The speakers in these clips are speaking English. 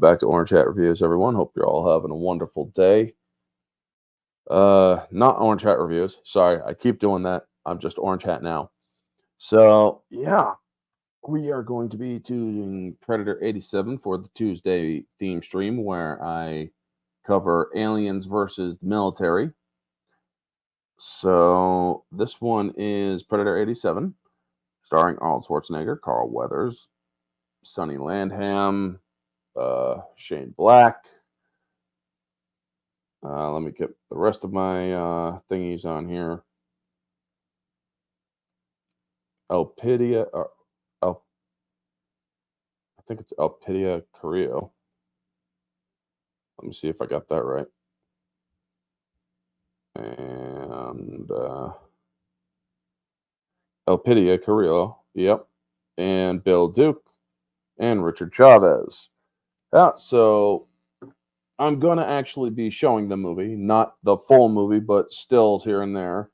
back to Orange Hat Reviews, everyone. Hope you're all having a wonderful day. Not Orange Hat Reviews. Sorry, I keep doing that. I'm just Orange Hat now. So, yeah, we are going to be doing Predator 87 for the Tuesday theme stream where I cover aliens versus the military. So, this one is Predator 87, starring Arnold Schwarzenegger, Carl Weathers, Sonny Landham, Shane Black. Let me get the rest of my thingies on here. Elpidia, I think it's Elpidia Carrillo. Let me see if I got that right. And Elpidia Carrillo, yep. And Bill Duke and Richard Chavez. Yeah, so I'm going to actually be showing the movie, not the full movie, but stills here and there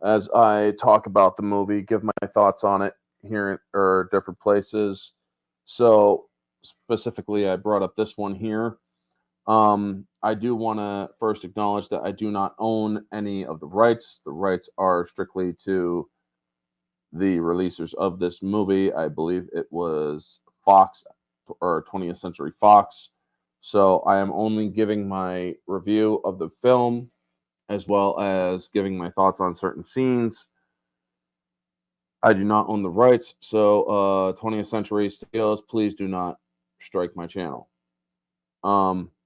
as I talk about the movie, give my thoughts on it here or different places. So specifically, I brought up this one here. I do want to first acknowledge that I do not own any of the rights. The rights are strictly to the releasers of this movie. I believe it was Fox or 20th Century Fox. So I am only giving my review of the film as well as giving my thoughts on certain scenes. I do not own the rights, so 20th Century Studios, please do not strike my channel.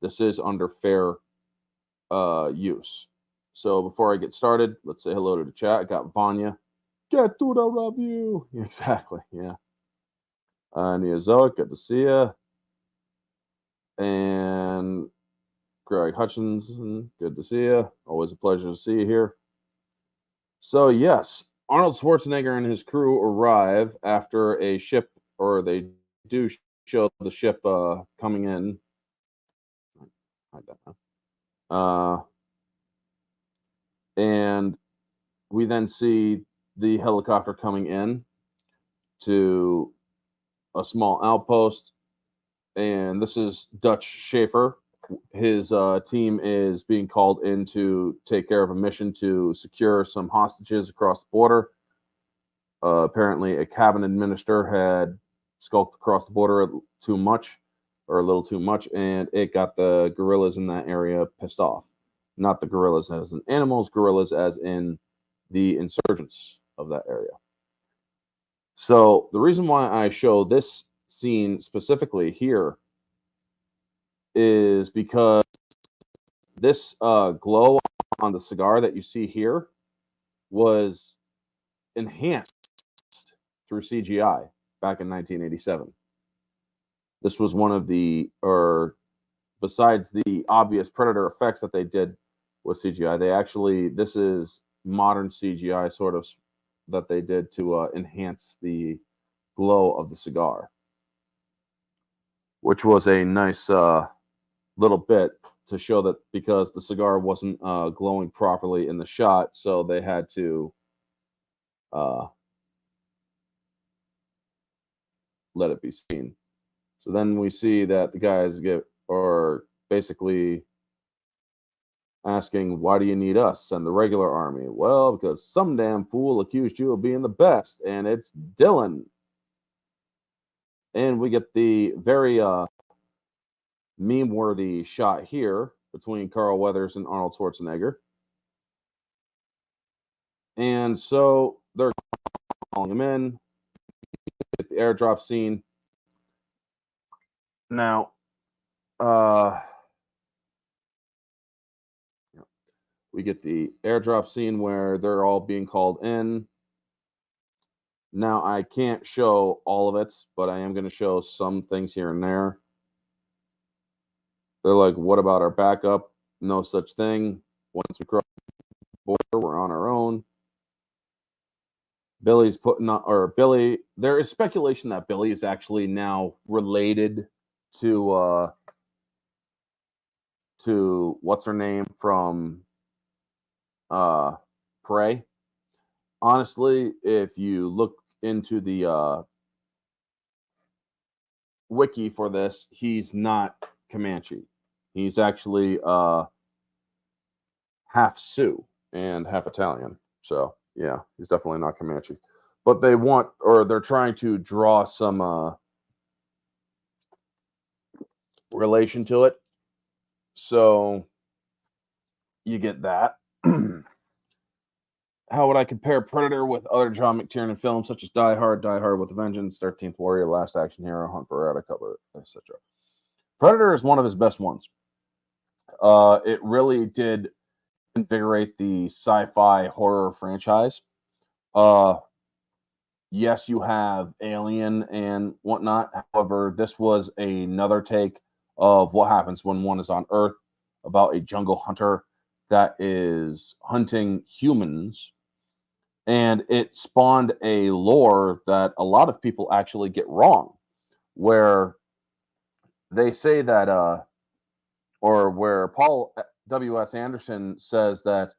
This is under fair use. So before I get started, let's say hello to the chat. I got Vanya. Get to the review. Exactly, yeah. Neozoic, good to see you. And Greg Hutchinson, good to see you. Always a pleasure to see you here. So, yes, Arnold Schwarzenegger and his crew arrive after a ship, or they do show the ship coming in. And we then see the helicopter coming in to a small outpost. And this is Dutch Schaefer. His team is being called in to take care of a mission to secure some hostages across the border. Apparently, a cabinet minister had skulked across the border a little too much, and it got the guerrillas in that area pissed off. Not the guerrillas as in animals, guerrillas as in the insurgents of that area. So the reason why I show this scene specifically here is because this glow on the cigar that you see here was enhanced through CGI back in 1987. This was one of the, or besides the obvious Predator effects that they did with CGI, they actually, this is modern CGI sort of that they did to enhance the glow of the cigar, which was a nice little bit to show that because the cigar wasn't glowing properly in the shot, so they had to let it be seen. So then we see that the guys are basically asking, why do you need us and the regular army? Well, because some damn fool accused you of being the best, and it's Dylan. And we get the very meme-worthy shot here between Carl Weathers and Arnold Schwarzenegger. And so they're calling him in. Get the airdrop scene. Now, we get the airdrop scene where they're all being called in. Now, I can't show all of it, but I am going to show some things here and there. They're like, what about our backup? No such thing. Once we cross the border, we're on our own. Billy's putting on, or Billy, there is speculation that Billy is actually now related to what's her name from Prey. Honestly, if you look into the wiki for this, he's not Comanche. He's actually half Sioux and half Italian. So yeah, he's definitely not Comanche. But they're trying to draw some relation to it. So you get that. How would I compare Predator with other John McTiernan films such as Die Hard, Die Hard with a Vengeance, 13th Warrior, Last Action Hero, Hunt for Red, Cover, etc. Predator is one of his best ones. It really did invigorate the sci-fi horror franchise. Yes, you have Alien and whatnot. However, this was another take of what happens when one is on Earth, about a jungle hunter that is hunting humans. And it spawned a lore that a lot of people actually get wrong, where they say that, or where Paul W.S. Anderson says that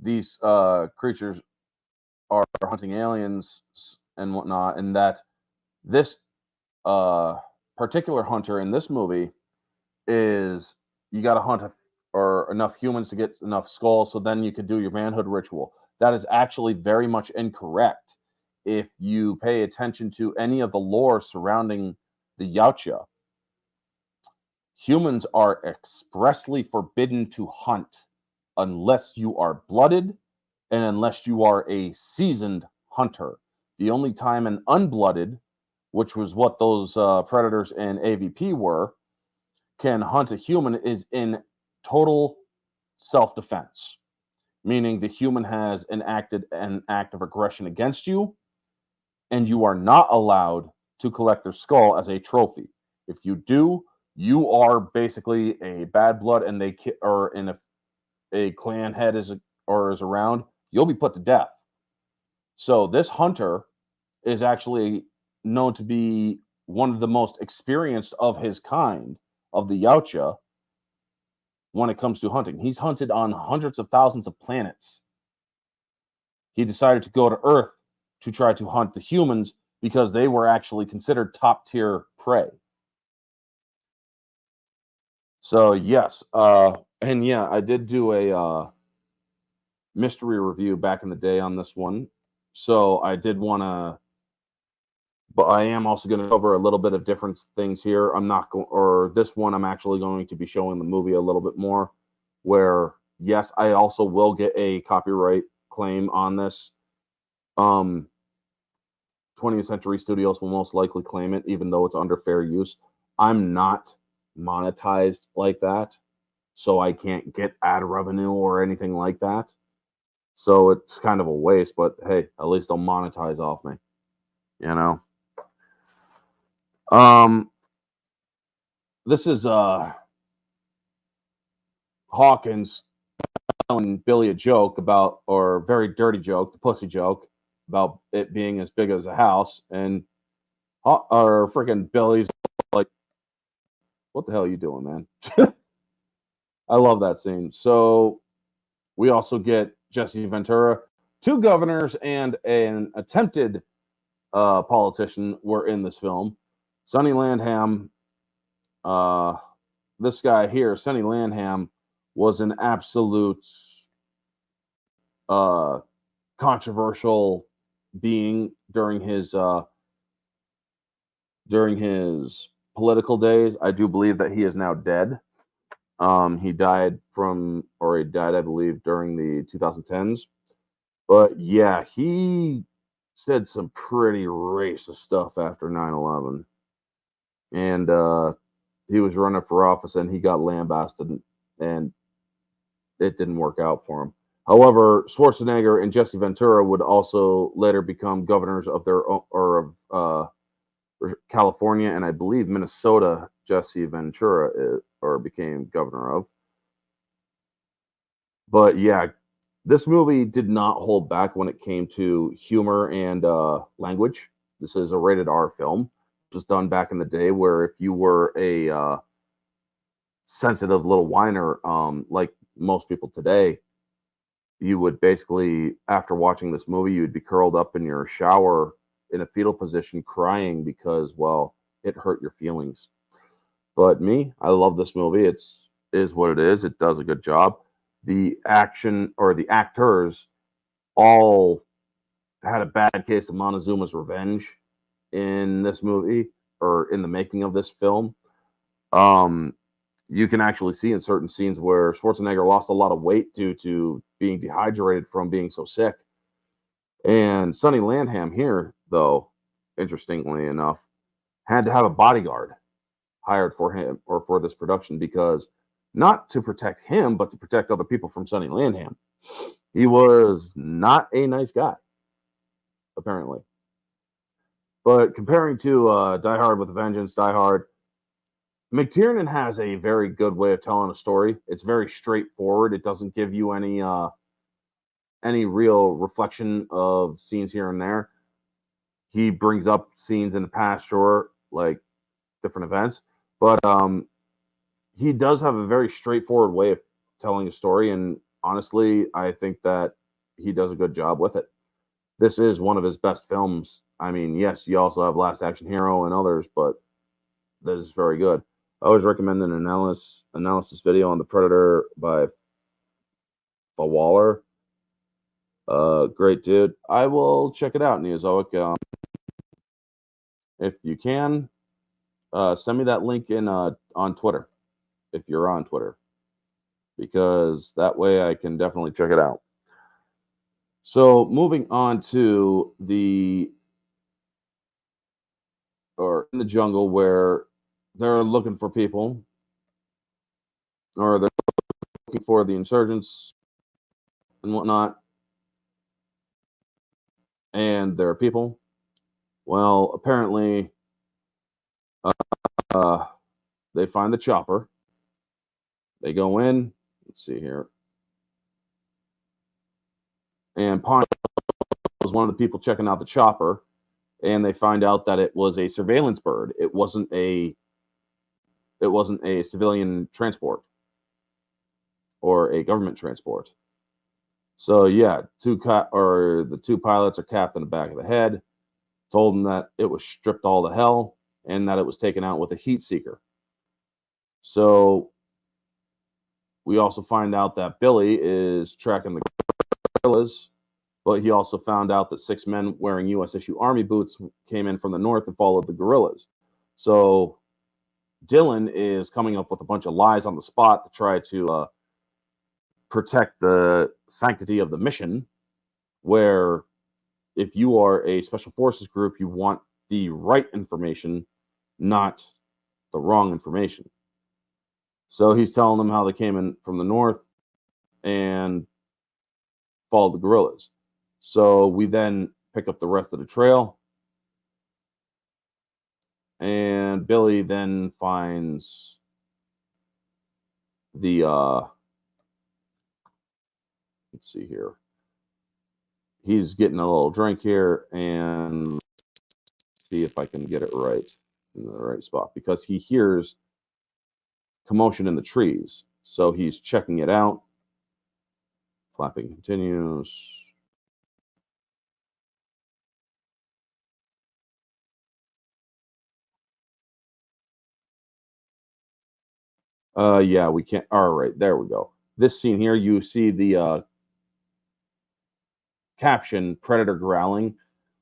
these creatures are hunting aliens and whatnot, and that this particular hunter in this movie is, you got to hunt or enough humans to get enough skulls, so then you could do your manhood ritual. That is actually very much incorrect. If you pay attention to any of the lore surrounding the Yautja, humans are expressly forbidden to hunt unless you are blooded and unless you are a seasoned hunter. The only time an unblooded, which was what those predators in AVP were, can hunt a human is in total self-defense, meaning the human has enacted an act of aggression against you, and you are not allowed to collect their skull as a trophy. If you do, you are basically a bad blood, and if a clan head is around, you'll be put to death. So this hunter is actually known to be one of the most experienced of his kind of the Yautja when it comes to hunting. He's hunted on hundreds of thousands of planets. He decided to go to Earth to try to hunt the humans because they were actually considered top tier prey. So yes, and yeah, I did do a mystery review back in the day on this one. So I did want to, but I am also going to cover a little bit of different things here. I'm not going, or this one, I'm actually going to be showing the movie a little bit more, where yes, I also will get a copyright claim on this. 20th Century Studios will most likely claim it, even though it's under fair use. I'm not monetized like that, so I can't get ad revenue or anything like that. So it's kind of a waste, but hey, at least they'll monetize off me, you know? This is Hawkins telling Billy a joke about, or a very dirty joke, the pussy joke, about it being as big as a house, and or freaking Billy's like, what the hell are you doing, man? I love that scene. So we also get Jesse Ventura. 2 governors and an attempted politician were in this film. Sonny Landham, this guy here, Sonny Landham, was an absolute controversial being during his political days. I do believe that he is now dead. He died, I believe, during the 2010s. But yeah, he said some pretty racist stuff after 9/11. And he was running for office, and he got lambasted, and it didn't work out for him. However, Schwarzenegger and Jesse Ventura would also later become governors of their own, or of California, and I believe Minnesota. Jesse Ventura became governor of. But yeah, this movie did not hold back when it came to humor and language. This is a rated R film. It was done back in the day, where if you were a sensitive little whiner, like most people today, you would basically, after watching this movie, you would be curled up in your shower in a fetal position crying because, well, it hurt your feelings. But me, I love this movie. It's is what it is. It does a good job. The action or the actors all had a bad case of Montezuma's revenge in this movie or in the making of this film. Um, you can actually see in certain scenes where Schwarzenegger lost a lot of weight due to being dehydrated from being so sick. And Sonny Landham here, though, interestingly enough, had to have a bodyguard hired for him or for this production because not to protect him, but to protect other people from Sonny Landham. He was not a nice guy, apparently. But comparing to Die Hard with a Vengeance, Die Hard, McTiernan has a very good way of telling a story. It's very straightforward. It doesn't give you any real reflection of scenes here and there. He brings up scenes in the past, sure, like different events, but he does have a very straightforward way of telling a story, and honestly, I think that he does a good job with it. This is one of his best films. I mean, yes, you also have Last Action Hero and others, but this is very good. I always recommend an analysis video on The Predator by Waller. Great dude. I will check it out, Neozoic. If you can, send me that link in on Twitter if you're on Twitter, because that way I can definitely check it out. So moving on to in the jungle where they're looking for people, or they're looking for the insurgents and whatnot, and there are people. Well, apparently, they find the chopper. They go in. Let's see here. And Pond was one of the people checking out the chopper, and they find out that it was a surveillance bird. It wasn't a civilian transport or a government transport. So yeah, the two pilots are capped in the back of the head. Told them that it was stripped all to hell and that it was taken out with a heat seeker. So we also find out that Billy is tracking the guerrillas, but he also found out that 6 men wearing U.S. issue Army boots came in from the north and followed the guerrillas. So Dylan is coming up with a bunch of lies on the spot to try to protect the sanctity of the mission, where if you are a special forces group, you want the right information, not the wrong information. So he's telling them how they came in from the north and followed the guerrillas. So we then pick up the rest of the trail, and Billy then finds the let's see here. He's getting a little drink here, and see if I can get it right in the right spot, because he hears commotion in the trees. So he's checking it out. Flapping continues. Yeah, we can't. All right, there we go. This scene here, you see the caption "Predator growling,"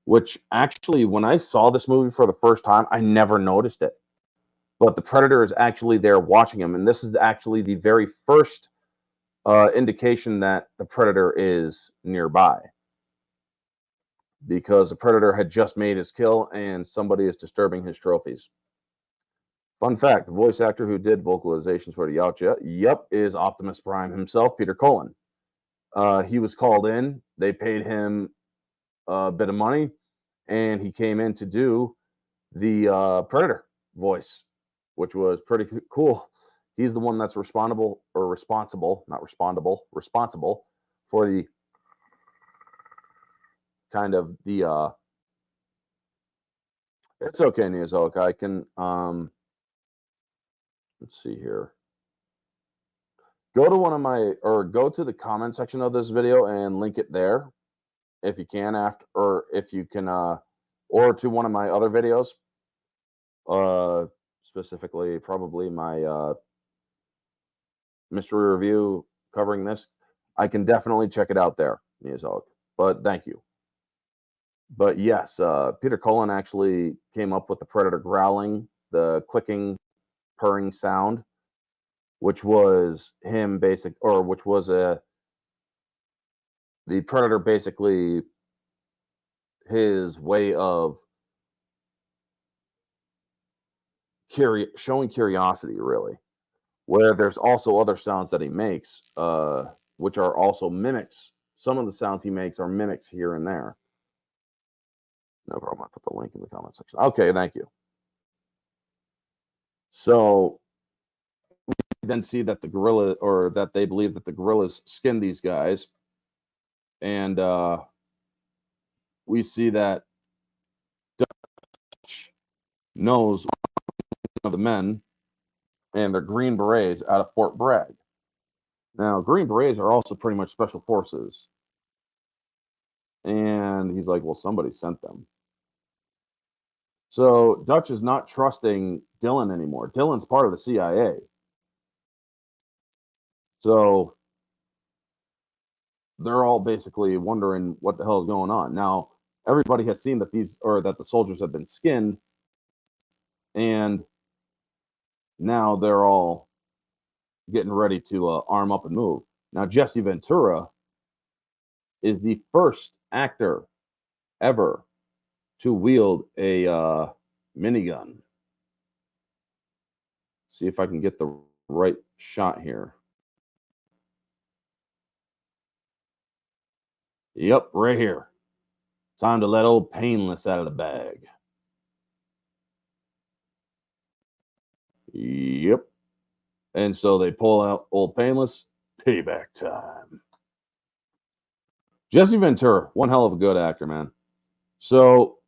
which actually, when I saw this movie for the first time, I never noticed it. But the Predator is actually there watching him, and this is actually the very first indication that the Predator is nearby, because the Predator had just made his kill and somebody is disturbing his trophies. Fun fact, the voice actor who did vocalizations for the Yautja, is Optimus Prime himself, Peter Cullen. He was called in. They paid him a bit of money, and he came in to do the Predator voice, which was pretty cool. He's the one that's responsible for the kind of the it's okay, Neozoic. I can let's see here. Go to the comment section of this video and link it there if you can, or if you can or to one of my other videos. specifically probably my mystery review covering this, I can definitely check it out there, Miyazaki. But thank you. But yes, Peter Cullen actually came up with the predator growling, the clicking, purring sound, which was him which was the predator basically his way of showing curiosity, really. Where there's also other sounds that he makes, which are also mimics. Some of the sounds he makes are mimics here and there. No problem. I put the link in the comment section. Okay, thank you. So we then see that the gorilla, or that they believe that the gorillas skinned these guys, and we see that Dutch knows one of the men, and they're Green Berets out of Fort Bragg. Now, Green Berets are also pretty much special forces. And he's like, well, somebody sent them. So Dutch is not trusting Dylan anymore. Dylan's part of the CIA. So they're all basically wondering what the hell is going on. Now, everybody has seen that that the soldiers have been skinned, and now they're all getting ready to arm up and move. Now, Jesse Ventura is the first actor ever to wield a minigun. See if I can get the right shot here. Yep, right here. Time to let old Painless out of the bag. Yep. And so they pull out old Painless. Payback time. Jesse Ventura, one hell of a good actor, man. So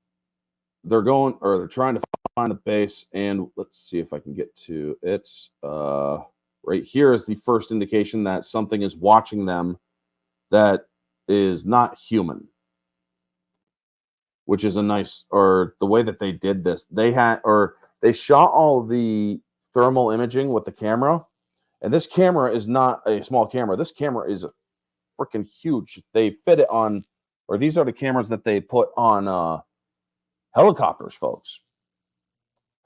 they're trying to find the base, and let's see if I can get to it. Right here is the first indication that something is watching them that is not human, which is the way that they did this. They shot all the thermal imaging with the camera, and this camera is not a small camera. This camera is freaking huge. They fit it on, or these are the cameras that they put on helicopters, folks.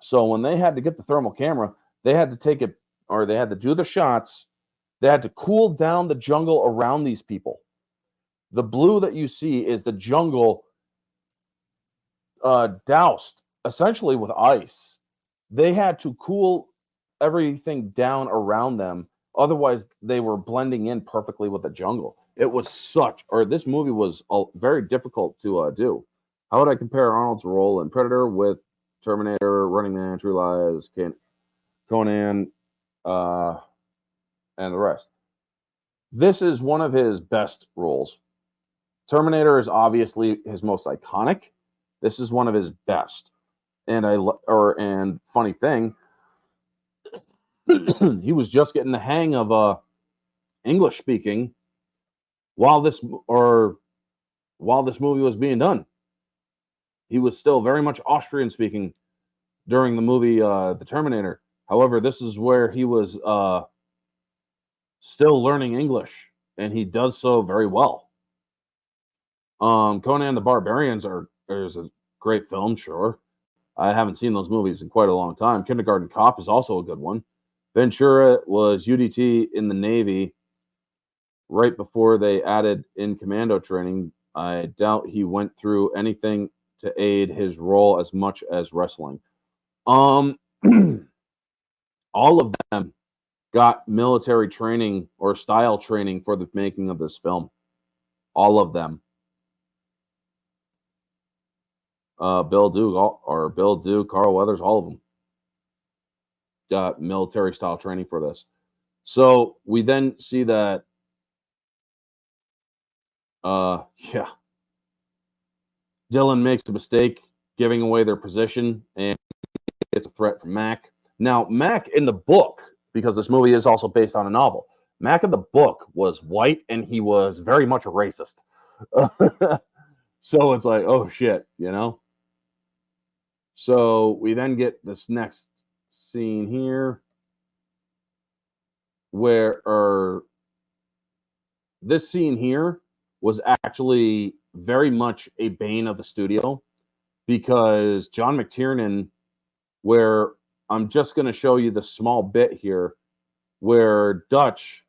So when they had to get the thermal camera, they had to take it, or they had to do the shots. They had to cool down the jungle around these people. The blue that you see is the jungle doused essentially with ice. They had to cool everything down around them. Otherwise, they were blending in perfectly with the jungle. This movie was very difficult to do. How would I compare Arnold's role in Predator with Terminator, Running Man, True Lies, Conan, and the rest? This is one of his best roles. Terminator is obviously his most iconic. This is one of his best. And funny thing, he was just getting the hang of English speaking while this movie was being done. He was still very much Austrian speaking during the movie The Terminator. However, this is where he was still learning English, and he does so very well. Conan the Barbarians is a great film, sure. I haven't seen those movies in quite a long time. Kindergarten Cop is also a good one. Ventura was UDT in the Navy right before they added in commando training. I doubt he went through anything to aid his role as much as wrestling. All of them got military training or style training for the making of this film. All of them. Bill Duke, Carl Weathers, all of them got military style training for this. So we then see that, Dylan makes a mistake giving away their position, and it's a threat from Mac. Now, Mac in the book, because this movie is also based on a novel, Mac in the book was white, and he was very much a racist. So it's like, oh shit, you know? So we then get this next scene here where this scene here was actually very much a bane of the studio, because John McTiernan, where I'm just going to show you the small bit here where Dutch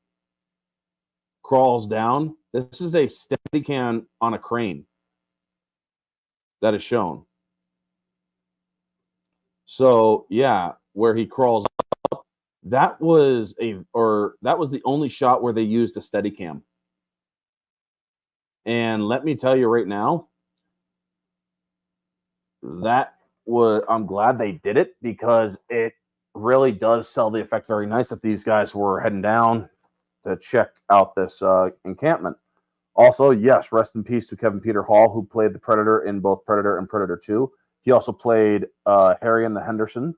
crawls down. This is a Steadicam on a crane that is shown. So yeah, where he crawls up, that was the only shot where they used a Steadicam. And let me tell you right now, I'm glad they did it, because it really does sell the effect very nice that these guys were heading down to check out this encampment. Also, yes, rest in peace to Kevin Peter Hall, who played the Predator in both Predator and Predator 2. He also played Harry and the Henderson.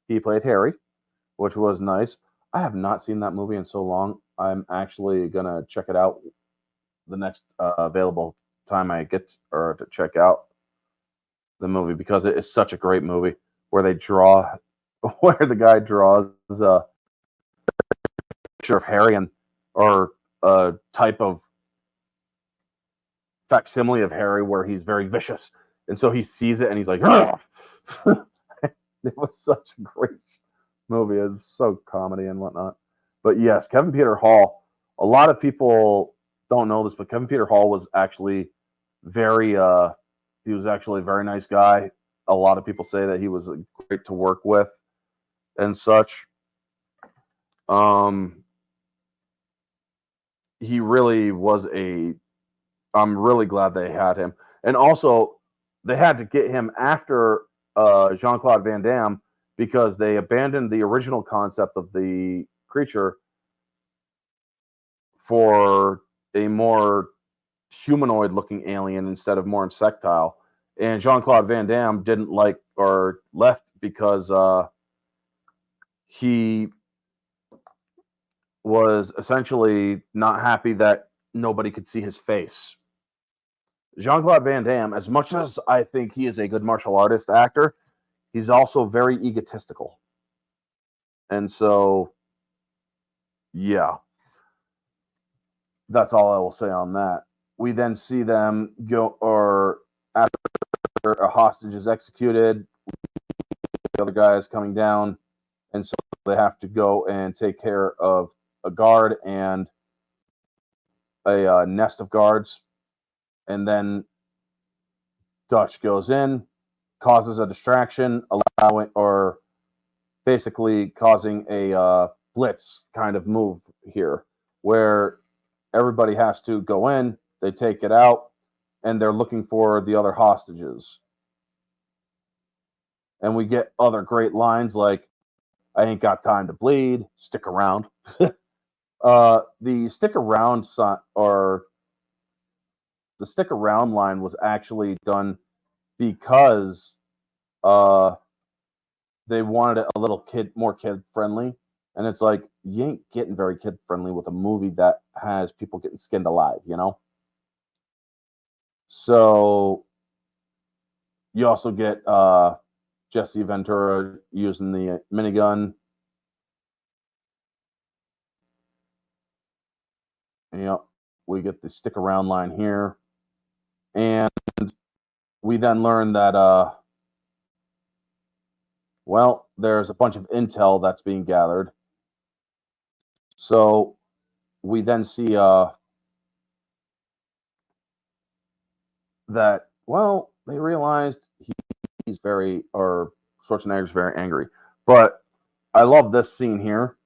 He played Harry, which was nice. I have not seen that movie in so long. I'm actually going to check it out the next available time I get to check out the movie, because it is such a great movie where they draw, where the guy draws a picture of Harry or a type of facsimile of Harry where he's very vicious, and so he sees it and he's like, it was such a great movie. It was so comedy and whatnot. But yes, Kevin Peter Hall, a lot of people don't know this, but Kevin Peter Hall was actually he was actually a very nice guy. A lot of people say that he was great to work with and such. He really was I'm really glad they had him. And also, they had to get him after Jean-Claude Van Damme, because they abandoned the original concept of the creature for a more humanoid-looking alien instead of more insectile. And Jean-Claude Van Damme didn't like or left because he was essentially not happy that nobody could see his face. Jean-Claude Van Damme, as much as I think he is a good martial artist actor, he's also very egotistical. And so, yeah, that's all I will say on that. We then see them go, or after a hostage is executed, the other guy is coming down, and so they have to go and take care of a guard and a nest of guards. And then Dutch goes in, causes a distraction, allowing, or basically causing a blitz kind of move here, where everybody has to go in, they take it out, and they're looking for the other hostages. And we get other great lines like, "I ain't got time to bleed, stick around." The stick around the stick around line was actually done because they wanted it a little more kid friendly, and it's like, you ain't getting very kid friendly with a movie that has people getting skinned alive, you know. So you also get Jesse Ventura using the minigun. We get the stick around line here, and we then learn that well, there's a bunch of intel that's being gathered. So we then see that, well, they realized he's Schwarzenegger's very angry. But I love this scene here.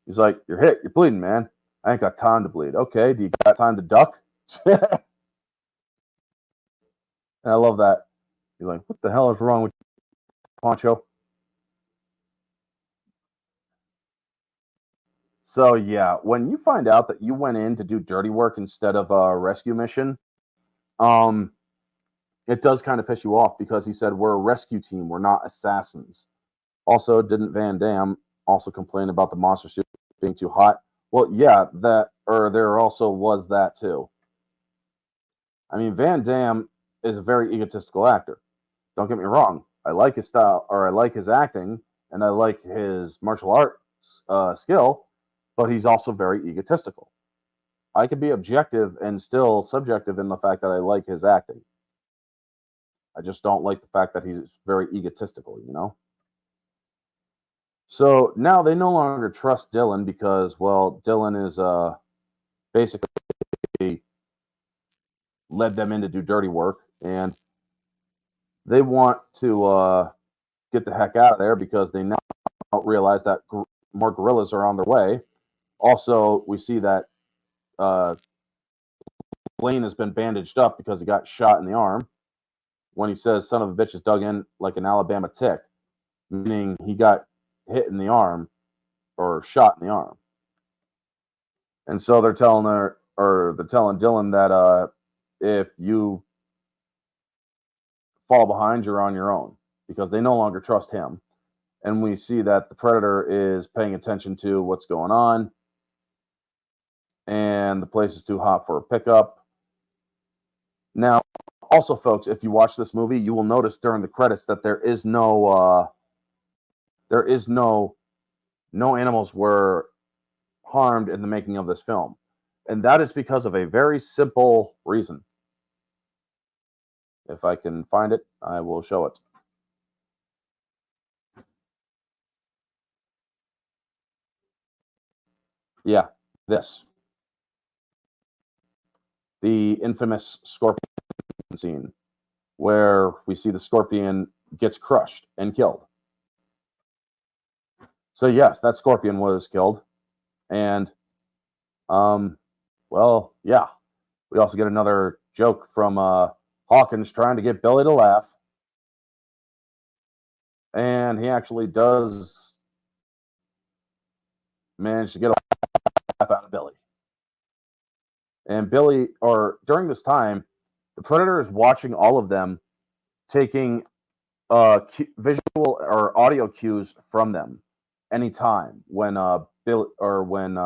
He's like, "You're hit, you're bleeding, man. I ain't got time to bleed." "Okay, do you got time to duck?" And I love that. He's like, "What the hell is wrong with you, Poncho?" So yeah, when you find out that you went in to do dirty work instead of a rescue mission, it does kind of piss you off, because he said, "We're a rescue team, we're not assassins." Also, didn't Van Damme also complain about the monster suit being too hot? Well, yeah, there also was that too. I mean, Van Damme is a very egotistical actor. Don't get me wrong. I like his style, or I like his acting, and I like his martial arts skill, but he's also very egotistical. I could be objective and still subjective in the fact that I like his acting. I just don't like the fact that he's very egotistical, you know? So now they no longer trust Dylan because, well, Dylan is basically led them in to do dirty work, and they want to get the heck out of there because they now realize that more gorillas are on their way. Also, we see that Blaine has been bandaged up because he got shot in the arm. When he says "son of a bitch" is dug in like an Alabama tick, meaning he got hit in the arm or shot in the arm. And so they're telling Dylan that if you fall behind, you're on your own, because they no longer trust him. And we see that the Predator is paying attention to what's going on, and the place is too hot for a pickup. Now, also, folks, if you watch this movie, you will notice during the credits that there is no animals were harmed in the making of this film. And that is because of a very simple reason. If I can find it, I will show it. Yeah, this. The infamous scorpion scene where we see the scorpion gets crushed and killed. So yes, that scorpion was killed. And well, yeah. We also get another joke from Hawkins trying to get Billy to laugh. And he actually does manage to get a laugh out of Billy. And Billy, or during this time, the Predator is watching all of them, taking visual or audio cues from them anytime when Bill or when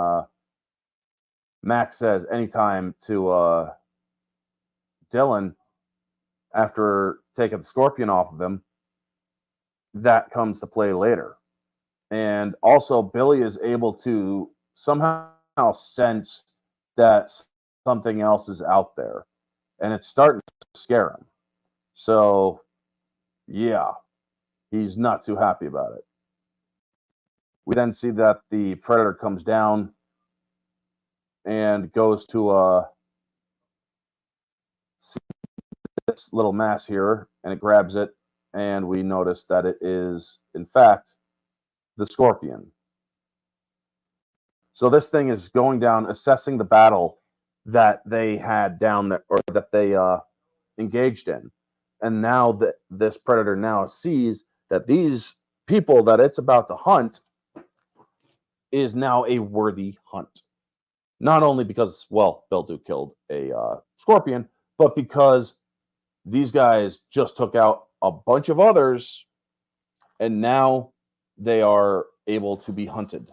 Max says anytime to Dylan after taking the scorpion off of him. That comes to play later. And also, Billy is able to somehow sense that something else is out there, and it's starting to scare him. So, yeah, he's not too happy about it. We then see that the Predator comes down and goes to this little mass here, and it grabs it, and we notice that it is, in fact, the scorpion. So this thing is going down, assessing the battle that they had down there, or that they engaged in. And now that this Predator now sees that these people that it's about to hunt is now a worthy hunt. Not only because, well, Bill Duke killed a scorpion, but because these guys just took out a bunch of others, and now they are able to be hunted.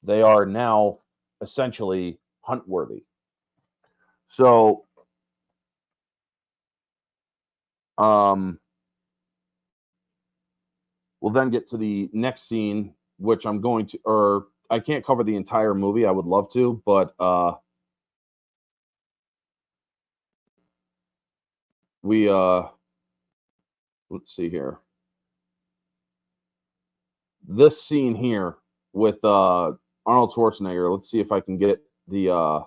They are now essentially hunt worthy. So, we'll then get to the next scene, which I'm going to, or I can't cover the entire movie. I would love to, but we let's see here. This scene here with Arnold Schwarzenegger. Let's see if I can get the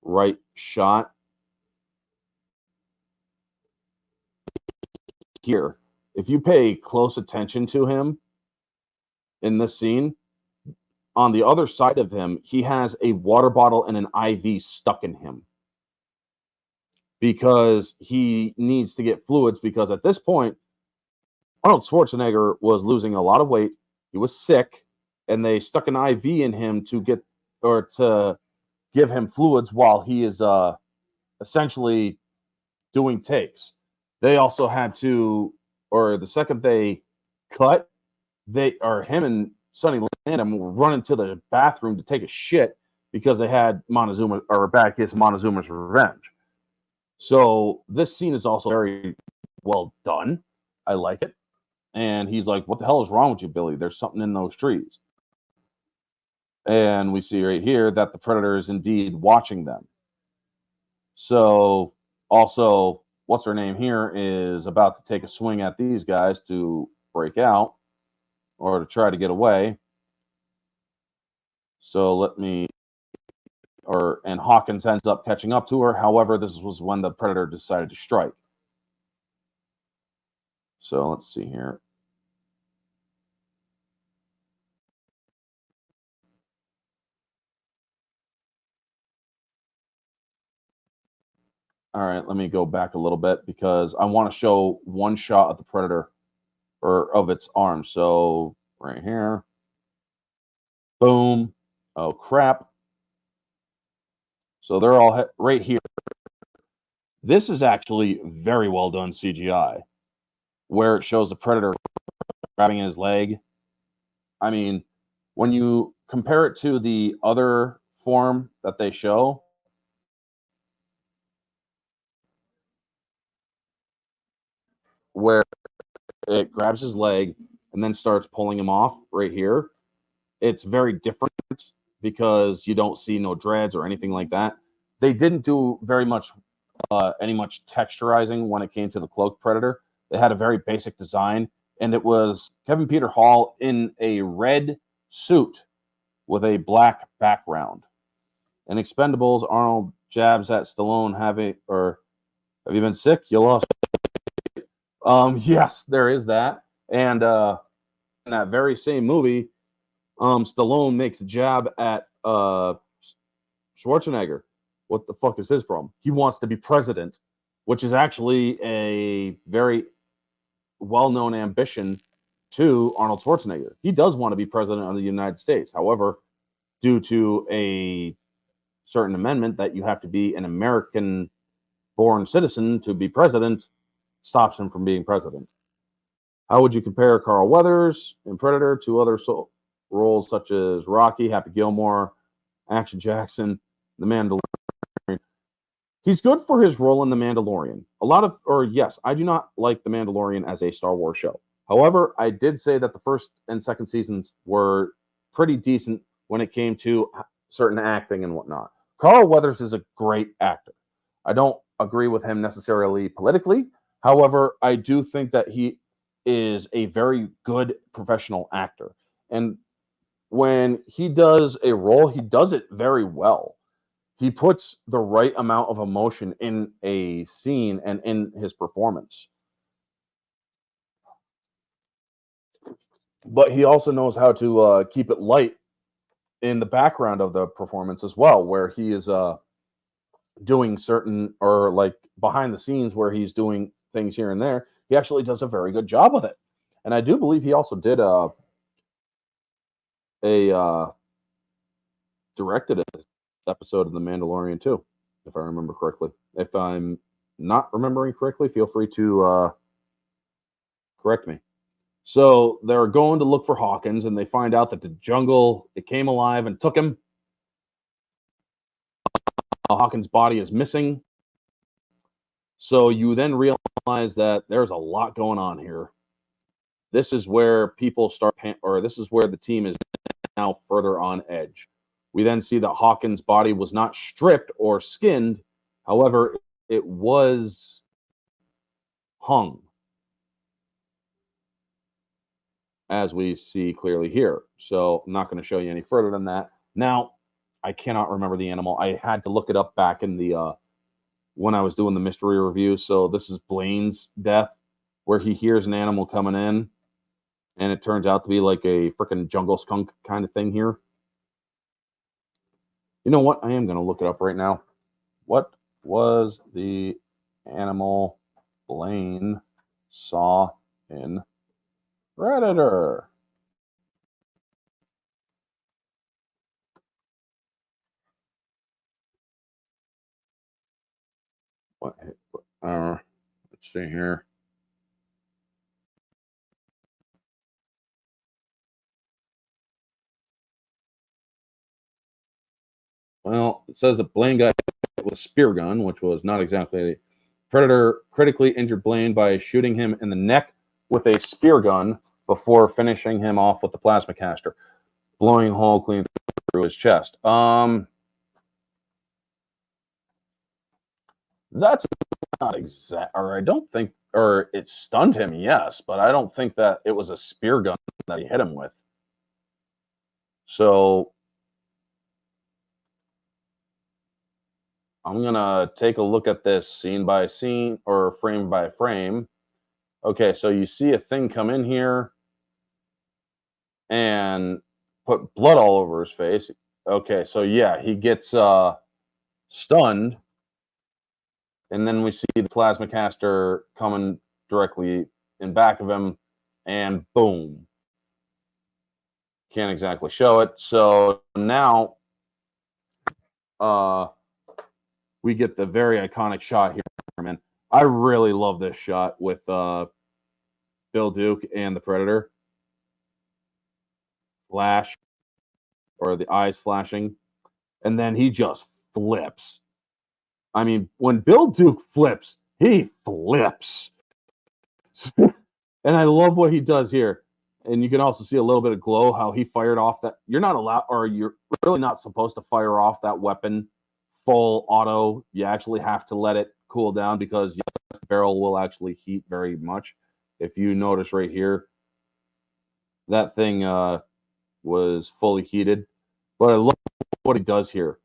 right shot here. If you pay close attention to him in this scene, on the other side of him, he has a water bottle and an IV stuck in him because he needs to get fluids, because at this point, Arnold Schwarzenegger was losing a lot of weight. He was sick, and they stuck an IV in him to get, or to give him fluids while he is essentially doing takes. They also had to, or the second they cut, him and Sonny Landham were running to the bathroom to take a shit because they had Montezuma, or back his Montezuma's Revenge. So this scene is also very well done. I like it. And he's like, what the hell is wrong with you, Billy? There's something in those trees. And we see right here that the predator is indeed watching them. So also, what's her name here is about to take a swing at these guys to break out or to try to get away. So and Hawkins ends up catching up to her. However, this was when the predator decided to strike. So let's see here. All right, let me go back a little bit because I want to show one shot of the predator or of its arm. So right here, boom. Oh crap. So they're all right here. This is actually very well done CGI, where it shows the predator grabbing his leg. I mean, when you compare it to the other form that they show, where it grabs his leg and then starts pulling him off right here, it's very different because you don't see no dreads or anything like that. They didn't do very much any much texturizing when it came to the cloaked predator. They had a very basic design, and it was Kevin Peter Hall in a red suit with a black background. In Expendables, Arnold jabs at Stallone, have you been sick? You lost. Yes, there is that. And in that very same movie, Stallone makes a jab at Schwarzenegger. What the fuck is his problem? He wants to be president, which is actually a very well-known ambition to Arnold Schwarzenegger. He does want to be president of the United States. However, due to a certain amendment that you have to be an American-born citizen to be president, stops him from being president. How would you compare Carl Weathers in Predator to other roles such as Rocky, Happy Gilmore, Action Jackson, The Mandalorian? He's good for his role in The Mandalorian. Yes, I do not like The Mandalorian as a Star Wars show. However, I did say that the first and second seasons were pretty decent when it came to certain acting and whatnot. Carl Weathers is a great actor. I don't agree with him necessarily politically. However, I do think that he is a very good professional actor. And when he does a role, he does it very well. He puts the right amount of emotion in a scene and in his performance. But he also knows how to keep it light in the background of the performance as well, where he is doing certain or like behind the scenes where he's doing things here and there. He actually does a very good job with it. And I do believe he also did directed an episode of The Mandalorian too, if I remember correctly. If I'm not remembering correctly, feel free to correct me. So they're going to look for Hawkins, and they find out that the jungle, it came alive and took him. Hawkins' body is missing. So you then realize that there's a lot going on here. This is where people start, this is where the team is now further on edge. We then see that Hawkins' body was not stripped or skinned. However, it was hung, as we see clearly here. So I'm not going to show you any further than that. Now, I cannot remember the animal. I had to look it up back in the when I was doing the mystery review. So this is Blaine's death, where he hears an animal coming in, and it turns out to be like a freaking jungle skunk kind of thing here. You know what? I am going to look it up right now. What was the animal Blaine saw in Predator? What? Let's see here. Well, it says that Blaine got hit with a spear gun, which was not exactly. Predator critically injured Blaine by shooting him in the neck with a spear gun before finishing him off with the plasma caster, blowing a hole clean through his chest. That's not exact, or I don't think, or it stunned him, yes, but I don't think that it was a spear gun that he hit him with. So I'm gonna take a look at this scene by scene or frame by frame. Okay, so you see a thing come in here and put blood all over his face. Okay, so yeah, he gets stunned, and then we see the plasma caster coming directly in back of him, and boom. Can't exactly show it. So now we get the very iconic shot here, man. I really love this shot with Bill Duke and the Predator. Flash, or the eyes flashing, and then he just flips. I mean, when Bill Duke flips, he flips. And I love what he does here. And you can also see a little bit of glow, how he fired off that. You're not allowed, or you're really not supposed to fire off that weapon full auto. You actually have to let it cool down because yes, the barrel will actually heat very much. If you notice right here, that thing was fully heated. But I love what he does here.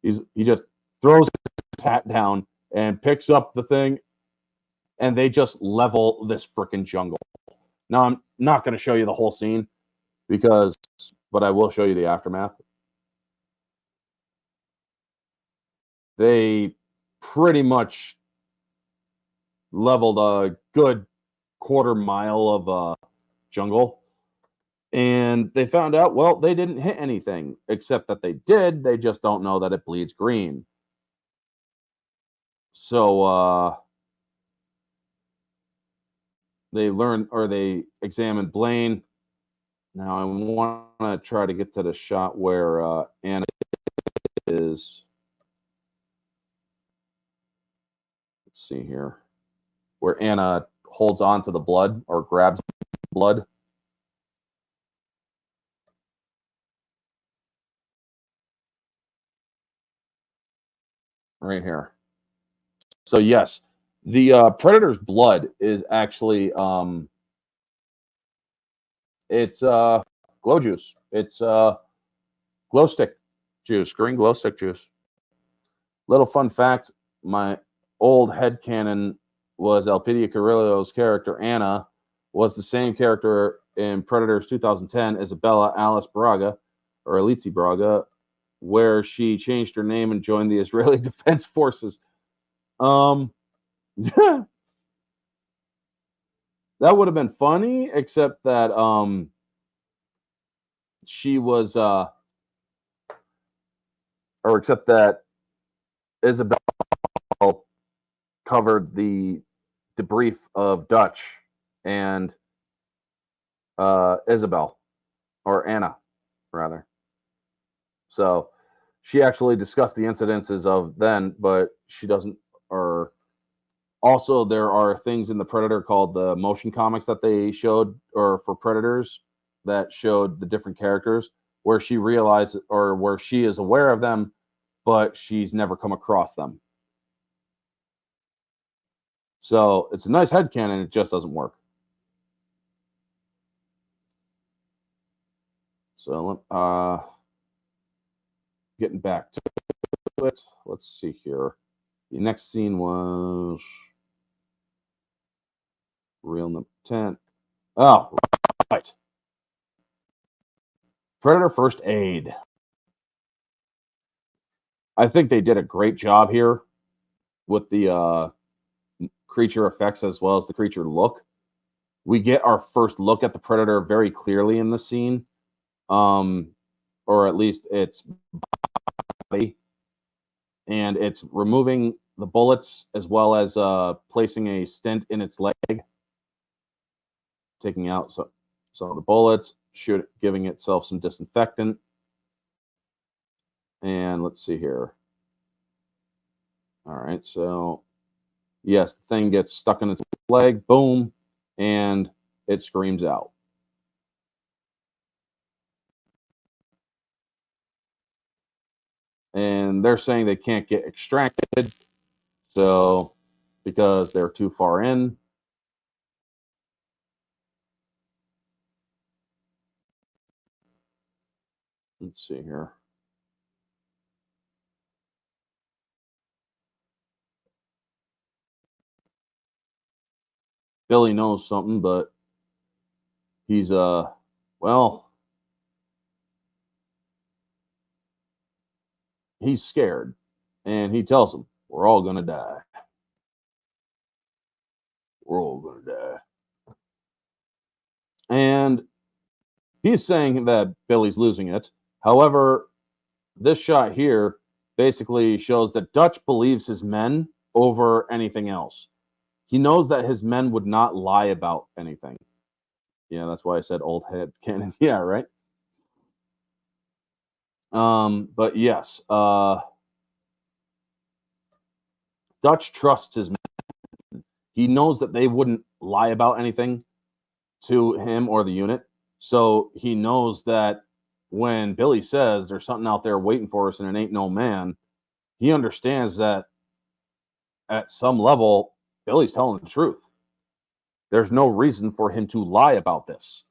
He just throws his hat down and picks up the thing, and they just level this freaking jungle. Now, I'm not going to show you the whole scene but I will show you the aftermath. They pretty much leveled a good quarter mile of jungle, and they found out, well, they didn't hit anything, except that they did. They just don't know that it bleeds green. So they learned, or they examined Blaine. Now I want to try to get to the shot where Anna is. Let's see here, where Anna holds on to the blood or grabs blood. Right here. So yes, the Predator's blood is actually it's glow juice. It's glow stick juice, green glow stick juice. Little fun fact, my old headcanon was Elpidia Carrillo's character, Anna, was the same character in Predators 2010, Isabella Alice Braga, or Elitzi Braga, where she changed her name and joined the Israeli Defense Forces. That would have been funny, except that she was except that Isabel covered the debrief of Dutch and Isabel, or Anna, rather. So she actually discussed the incidences of then, but she doesn't. Or also, there are things in the Predator called the motion comics that they showed, or for Predators, that showed the different characters where she realized, or where she is aware of them, but she's never come across them. So it's a nice headcanon, it just doesn't work. So getting back to it, let's see here. The next scene was reel number 10. Oh, right. Predator First Aid. I think they did a great job here with the creature effects as well as the creature look. We get our first look at the Predator very clearly in the scene, or at least its body, and it's removing the bullets as well as placing a stent in its leg, taking out some of the bullets, giving itself some disinfectant. And let's see here. All right, so yes, the thing gets stuck in its leg. Boom. and it screams out. And they're saying they can't get extracted, so because they're too far in. Let's see here. Billy knows something, but he's well, he's scared, and he tells them, "We're all gonna die. We're all gonna die." And he's saying that Billy's losing it. However, this shot here basically shows that Dutch believes his men over anything else. He knows that his men would not lie about anything. Yeah, that's why I said old head cannon. Yeah, right. But yes, Dutch trusts his men. He knows that they wouldn't lie about anything to him or the unit. So he knows that when Billy says there's something out there waiting for us and it ain't no man, he understands that at some level, Billy's telling the truth. There's no reason for him to lie about this.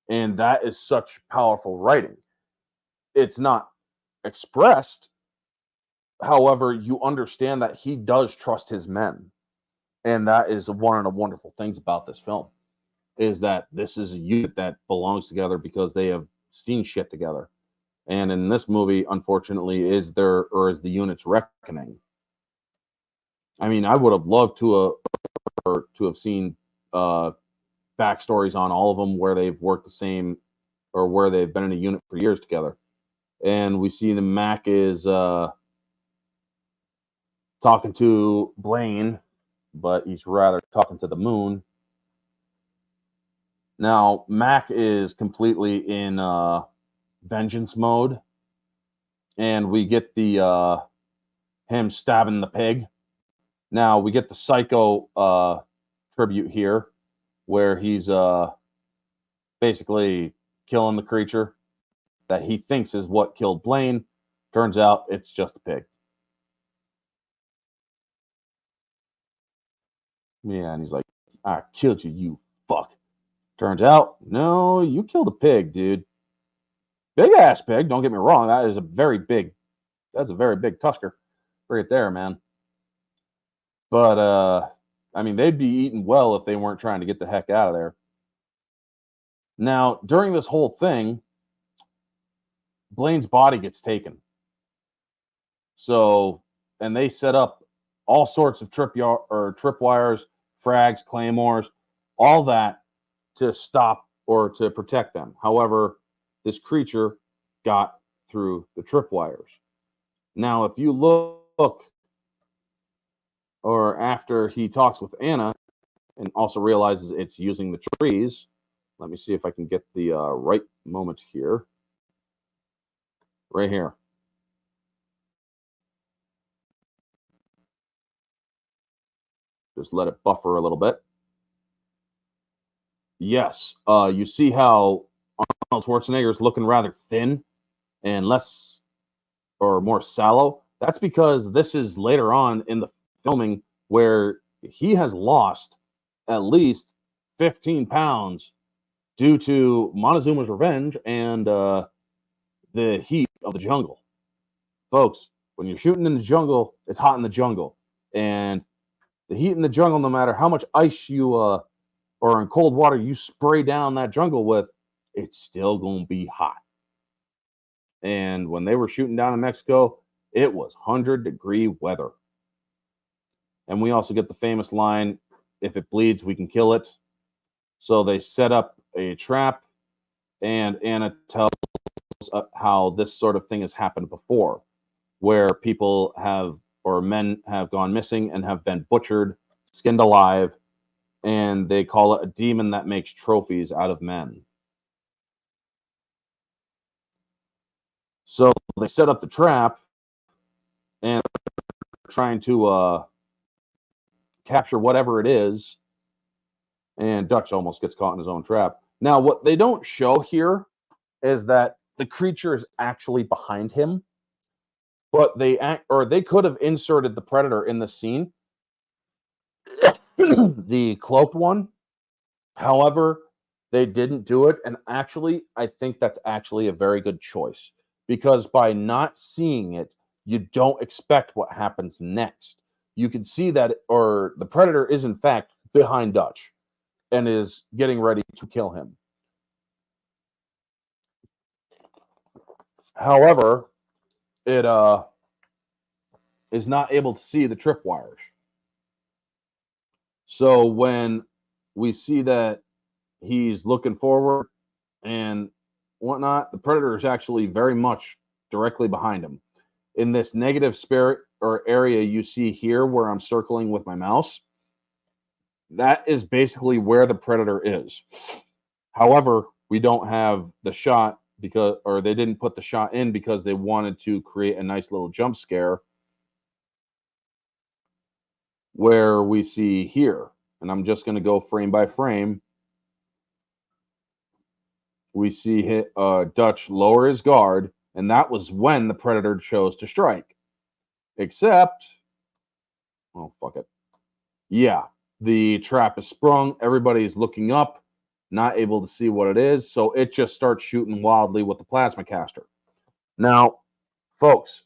And that is such powerful writing. It's not expressed. However, you understand that he does trust his men. And that is one of the wonderful things about this film, is that this is a unit that belongs together because they have seen shit together. And in this movie, unfortunately, is the unit's reckoning. I mean, I would have loved to have seen backstories on all of them where they've worked the same or where they've been in a unit for years together. And we see the Mac is talking to Blaine, but he's rather talking to the moon. Now, Mac is completely in vengeance mode, and we get the him stabbing the pig. Now we get the Psycho tribute here, where he's basically killing the creature that he thinks is what killed Blaine. Turns out it's just a pig. Yeah, and he's like, "I killed you, you fuck." Turns out, no, you killed a pig, dude. Big ass pig. Don't get me wrong. That's a very big tusker right there, man. But I mean, they'd be eating well if they weren't trying to get the heck out of there. Now, during this whole thing, Blaine's body gets taken. So, and they set up all sorts of tripwires, frags, claymores, all that to stop or to protect them. However, this creature got through the tripwires. Now, if you look, or after he talks with Anna and also realizes it's using the trees, let me see if I can get the right moment here. Right here. Just let it buffer a little bit. Yes, you see how Arnold Schwarzenegger is looking rather thin and less or more sallow. That's because this is later on in the filming where he has lost at least 15 pounds due to Montezuma's revenge and the heat of the jungle. Folks, when you're shooting in the jungle, it's hot in the jungle. And the heat in the jungle, no matter how much ice you or in cold water you spray down that jungle with, it's still going to be hot. And when they were shooting down in Mexico, it was 100-degree weather. And we also get the famous line, "If it bleeds, we can kill it." So they set up a trap, and Anna tells how this sort of thing has happened before, where people have, or men have gone missing and have been butchered, skinned alive, and they call it a demon that makes trophies out of men. So they set up the trap and trying to capture whatever it is, And Dutch almost gets caught in his own trap. Now, what they don't show here is that the creature is actually behind him, but they could have inserted the predator in the scene, the cloaked one. However, they didn't do it, and actually, I think that's actually a very good choice, because by not seeing it, you don't expect what happens next. You can see that, or the predator is in fact behind Dutch and is getting ready to kill him. However, it is not able to see the tripwires. So when we see that he's looking forward and whatnot, the predator is actually very much directly behind him. In this negative spirit or area you see here where I'm circling with my mouse, that is basically where the predator is. However, we don't have the shot because, or they didn't put the shot in because they wanted to create a nice little jump scare where we see here. And I'm just going to go frame by frame. We see Dutch lower his guard, and that was when the predator chose to strike. Except, oh, fuck it. Yeah, the trap is sprung. Everybody's looking up, not able to see what it is, so it just starts shooting wildly with the plasma caster. Now, folks,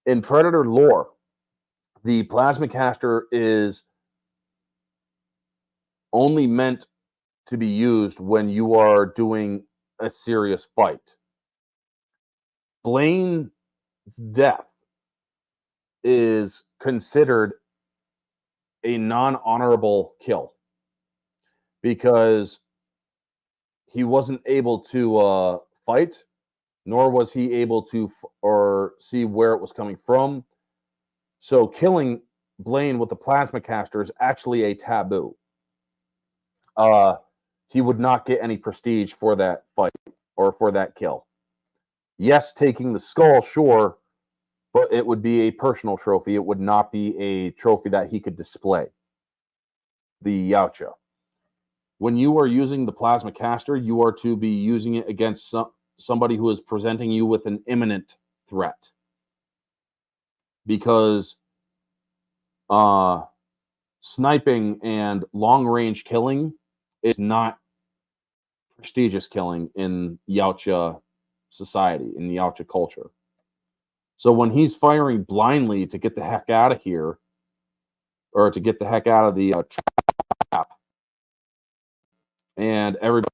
in Predator lore, the plasma caster is only meant to be used when you are doing a serious fight. Blaine's death is considered a non-honorable kill because he wasn't able to fight, nor was he able to or see where it was coming from. So killing Blaine with the plasma caster is actually a taboo. He would not get any prestige for that fight or for that kill. Yes, taking the skull, sure, but it would be a personal trophy. It would not be a trophy that he could display. The Yautja. When you are using the plasma caster, you are to be using it against somebody who is presenting you with an imminent threat. Because sniping and long-range killing is not prestigious killing in Yautja society, in the Yautja culture. So when he's firing blindly to get the heck out of here, or to get the heck out of the trap, and everybody,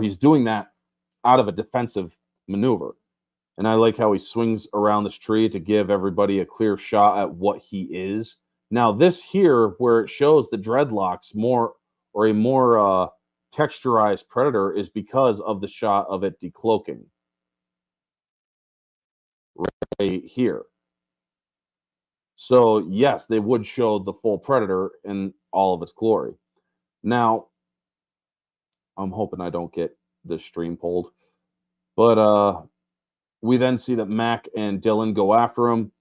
he's doing that out of a defensive maneuver. And I like how he swings around this tree to give everybody a clear shot at what he is. Now, this here, where it shows the dreadlocks more, or a more texturized predator, is because of the shot of it decloaking. Right here. So, yes, they would show the full predator in all of its glory. Now, I'm hoping I don't get this stream pulled. But we then see that Mac and Dylan go after him.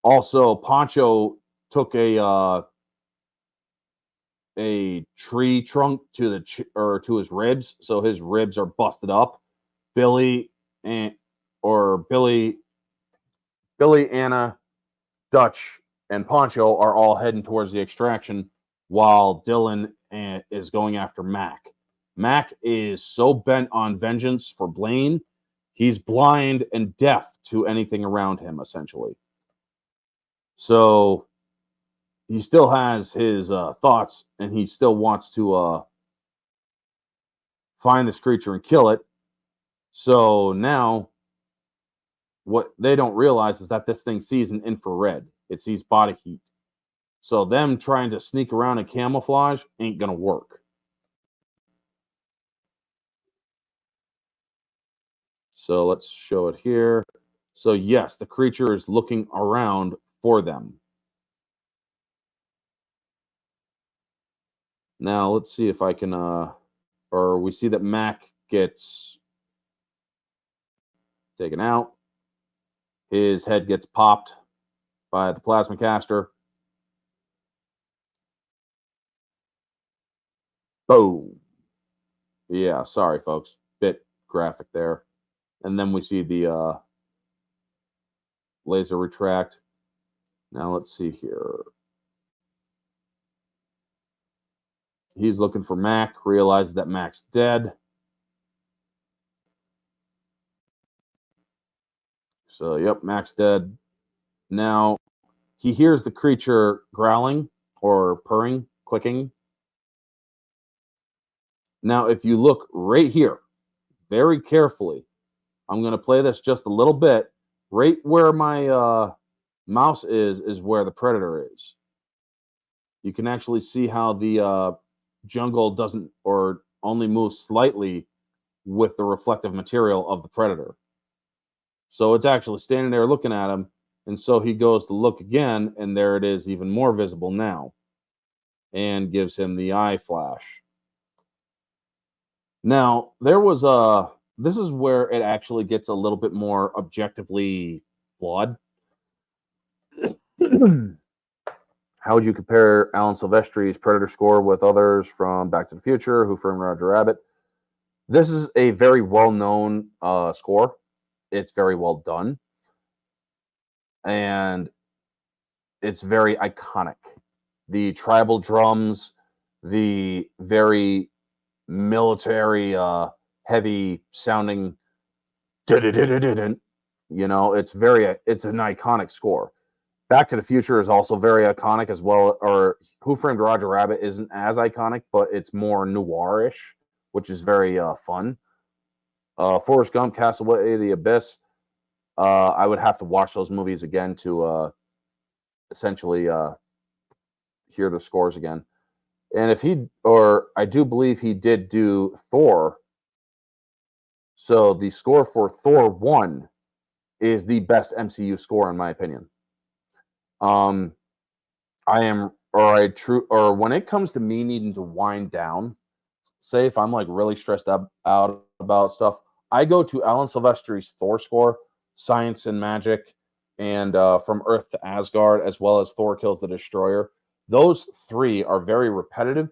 Also, Poncho took a tree trunk to to his ribs, so his ribs are busted up. Billy, Anna, Dutch, and Poncho are all heading towards the extraction, while Dylan is going after Mac. Mac is so bent on vengeance for Blaine, he's blind and deaf to anything around him, essentially. So he still has his thoughts, and he still wants to find this creature and kill it. So now, what they don't realize is that this thing sees an infrared. It sees body heat. So them trying to sneak around and camouflage ain't going to work. So let's show it here. So yes, the creature is looking around for them. Now let's see if I can, or we see that Mac gets taken out. His head gets popped by the plasma caster. Boom. Yeah, sorry, folks. Bit graphic there. And then we see the laser retract. Now let's see here. He's looking for Mac, realizes that Mac's dead. So, yep, Mac's dead. Now he hears the creature growling or purring, clicking. Now, if you look right here, very carefully, I'm going to play this just a little bit. Right where my mouse is where the predator is. You can actually see how the jungle doesn't or only moves slightly with the reflective material of the predator. So it's actually standing there looking at him. And so he goes to look again, and there it is, even more visible now, and gives him the eye flash. Now, there was this is where it actually gets a little bit more objectively flawed. How would you compare Alan Silvestri's Predator score with others from Back to the Future, Who Framed Roger Rabbit? This is a very well-known score. It's very well done. And it's very iconic. The tribal drums, the very military heavy sounding, you know, it's an iconic score. Back to the Future is also very iconic as well, or Who Framed Roger Rabbit isn't as iconic, but it's more noirish, which is very fun. Forrest Gump, Castaway, The Abyss. I would have to watch those movies again to essentially hear the scores again. And I do believe he did do Thor. So the score for Thor 1 is the best MCU score in my opinion. When it comes to me needing to wind down, say if I'm like really stressed out about stuff, I go to Alan Silvestri's Thor score, Science and Magic, and From Earth to Asgard, as well as Thor Kills the Destroyer. Those three are very repetitive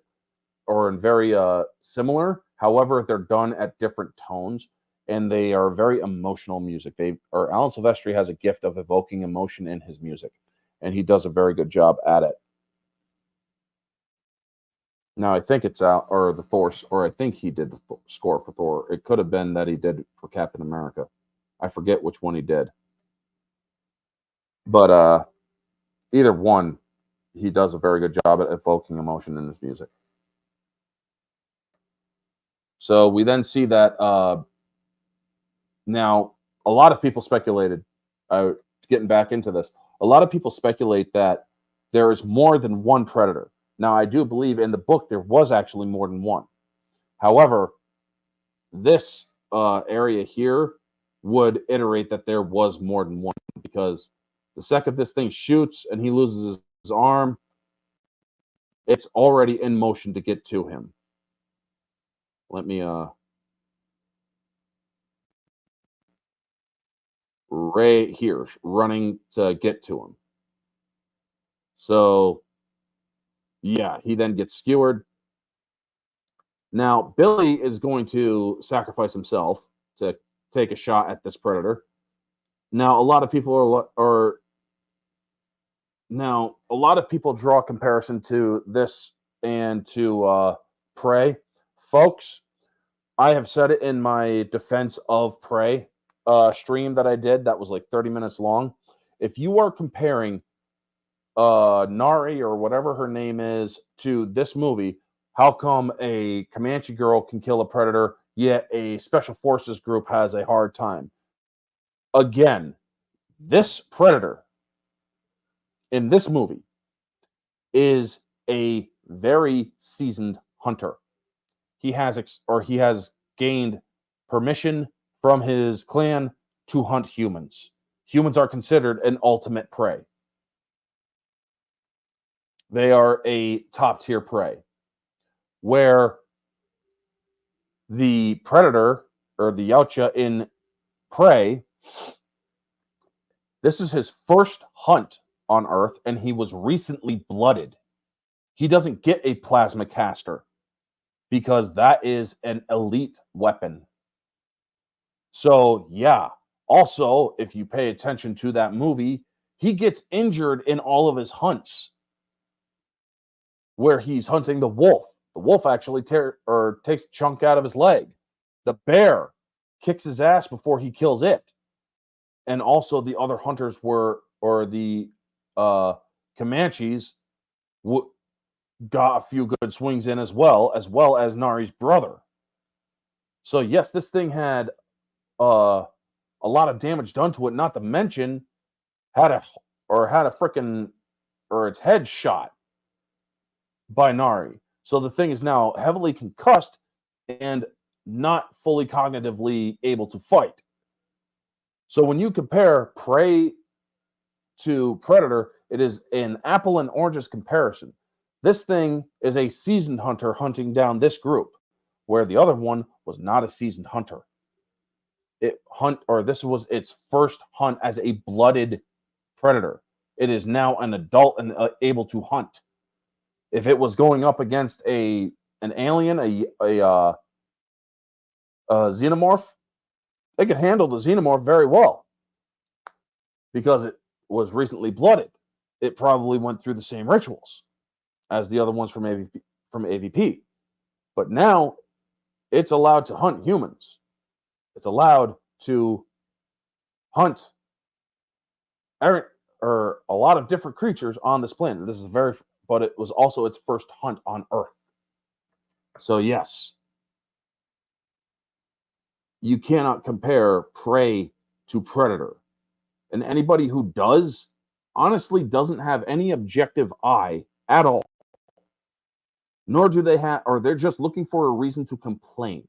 or very similar. However, they're done at different tones, and they are very emotional music. Alan Silvestri has a gift of evoking emotion in his music, and he does a very good job at it. Now, I think it's out, or the Thor, or I think he did the score for Thor. It could have been that he did for Captain America. I forget which one he did. But either one, he does a very good job at evoking emotion in his music. So we then see that now a lot of people speculated, getting back into this, a lot of people speculate that there is more than one predator. Now, I do believe in the book there was actually more than one. However, this area here would iterate that there was more than one, because the second this thing shoots and he loses his arm, it's already in motion to get to him. Let me right here, running to get to him. So yeah, he then gets skewered. Now, Billy is going to sacrifice himself to take a shot at this predator. Now, a lot of people draw a comparison to this and to Prey. Folks, I have said it in my defense of Prey stream that I did that was like 30 minutes long. If you are comparing Nari or whatever her name is to this movie, how come a Comanche girl can kill a predator, yet a special forces group has a hard time? Again, this predator in this movie is a very seasoned hunter. He has gained permission from his clan to hunt humans. Humans are considered an ultimate prey. They are a top tier prey, where the predator or the Yautja in Prey, this is his first hunt on Earth, and he was recently blooded. He doesn't get a plasma caster because that is an elite weapon. So, yeah. Also, if you pay attention to that movie, he gets injured in all of his hunts where he's hunting the wolf. The wolf actually takes a chunk out of his leg. The bear kicks his ass before he kills it. And also the other hunters or the Comanches got a few good swings in as well as Nari's brother. So yes, this thing had a lot of damage done to it, not to mention had a freaking its head shot by Nari. So the thing is now heavily concussed and not fully cognitively able to fight. So when you compare Prey to Predator, it is an apple and oranges comparison. This thing is a seasoned hunter hunting down this group, where the other one was not a seasoned hunter. This was its first hunt as a blooded predator. It is now an adult and able to hunt. If it was going up against an alien, a xenomorph, it could handle the xenomorph very well because it was recently blooded. It probably went through the same rituals as the other ones from AVP. But now it's allowed to hunt humans. It's allowed to hunt a lot of different creatures on this planet. But it was also its first hunt on Earth. So yes, you cannot compare Prey to Predator. And anybody who does, honestly doesn't have any objective eye at all. Nor do they have, or they're just looking for a reason to complain.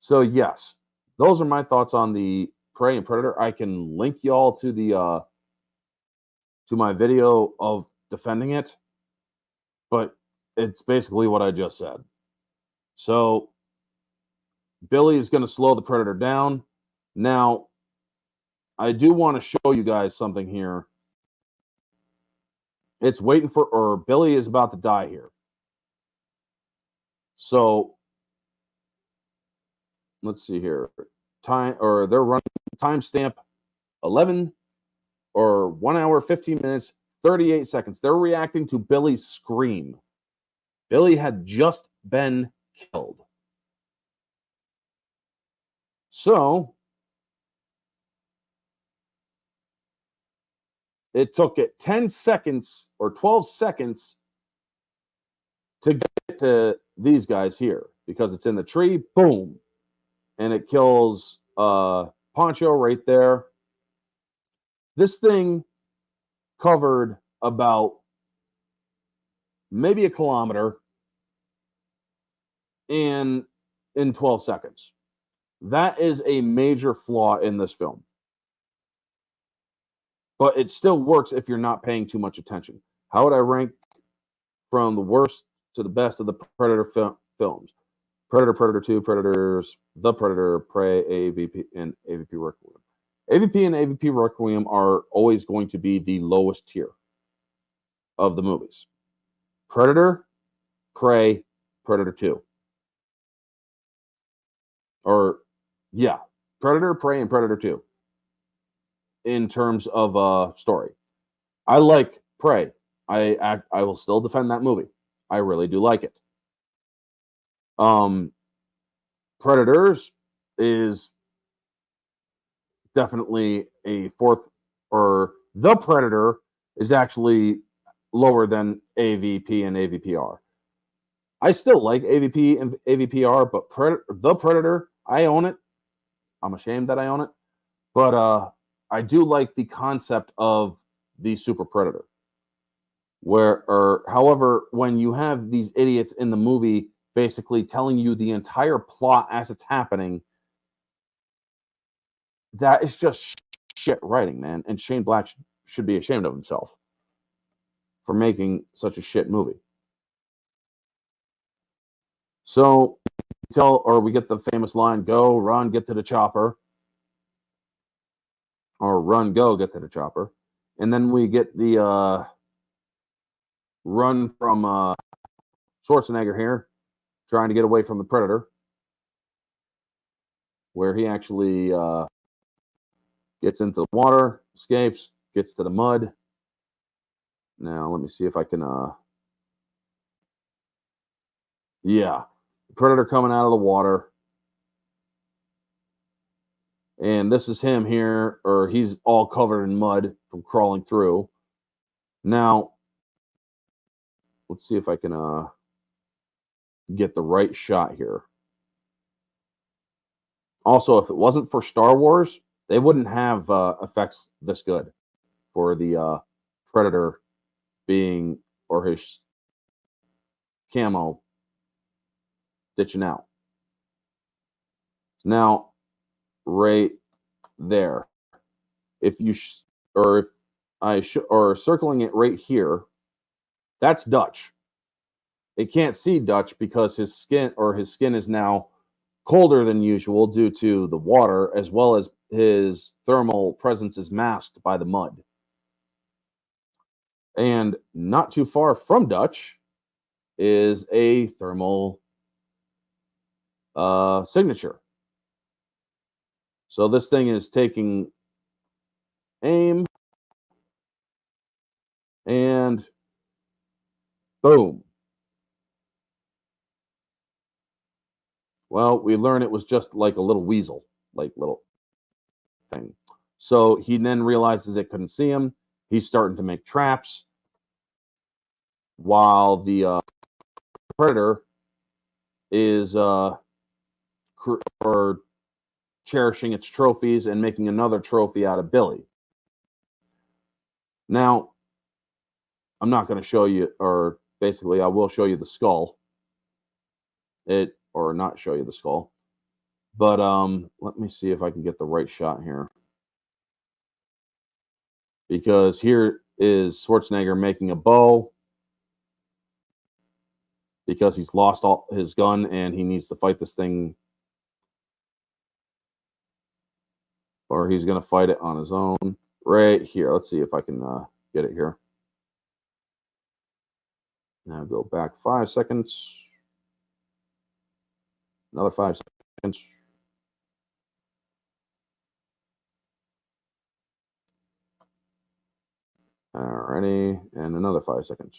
So yes, those are my thoughts on the Prey and Predator. I can link y'all to the to my video of defending it, but it's basically what I just said. So Billy is going to slow the Predator down. Now, I do want to show you guys something here. It's waiting for, or Billy is about to die here. So let's see here. They're running timestamp 11 or 1 hour, 15 minutes, 38 seconds. They're reacting to Billy's scream. Billy had just been killed. So it took it 10 seconds or 12 seconds to get to these guys here because it's in the tree. Boom. And it kills Poncho right there. This thing covered about maybe a kilometer in 12 seconds. That is a major flaw in this film. But it still works if you're not paying too much attention. How would I rank from the worst to the best of the Predator films? Predator, Predator 2, Predators, The Predator, Prey, AVP, and AVP Requiem. AVP and AVP Requiem are always going to be the lowest tier of the movies. Predator, Prey, Predator 2. Predator, Prey, and Predator 2. In terms of story. I like Prey. I will still defend that movie. I really do like it. Predators is definitely a fourth, or The Predator is actually lower than AVP and AVPR. I still like AVP and AVPR, but The Predator, I own it. I'm ashamed that I own it. But I do like the concept of the Super Predator. However, when you have these idiots in the movie basically telling you the entire plot as it's happening, that is just shit writing, man. And Shane Black should be ashamed of himself for making such a shit movie. So we get the famous line, go, run, get to the chopper. Or run, go, get to the chopper. And then we get the run from Schwarzenegger here. trying to get away from the predator, where he actually gets into the water, escapes, gets to the mud. Now, let me see if I can... yeah, predator coming out of the water. And this is him here, or he's all covered in mud from crawling through. Now, let's see if I can get the right shot here. Also, if it wasn't for Star Wars, they wouldn't have effects this good for the predator being, or his camo ditching out. Now, right there, if you or circling it right here, that's Dutch. It can't see Dutch because his skin is now colder than usual due to the water, as well as his thermal presence is masked by the mud. And not too far from Dutch is a thermal signature. So this thing is taking aim, and boom. Well, we learn it was just like a little weasel, like little thing. So he then realizes it couldn't see him. He's starting to make traps while the predator is cherishing its trophies and making another trophy out of Billy. Now, I'm not going to show you, or basically I will show you the skull. Or not show you the skull. But let me see if I can get the right shot here. Because here is Schwarzenegger making a bow because he's lost all his gun and he needs to fight this thing, or he's going to fight it on his own. Right here. Let's see if I can get it here. Now go back 5 seconds. Another 5 seconds. Alrighty, and another 5 seconds.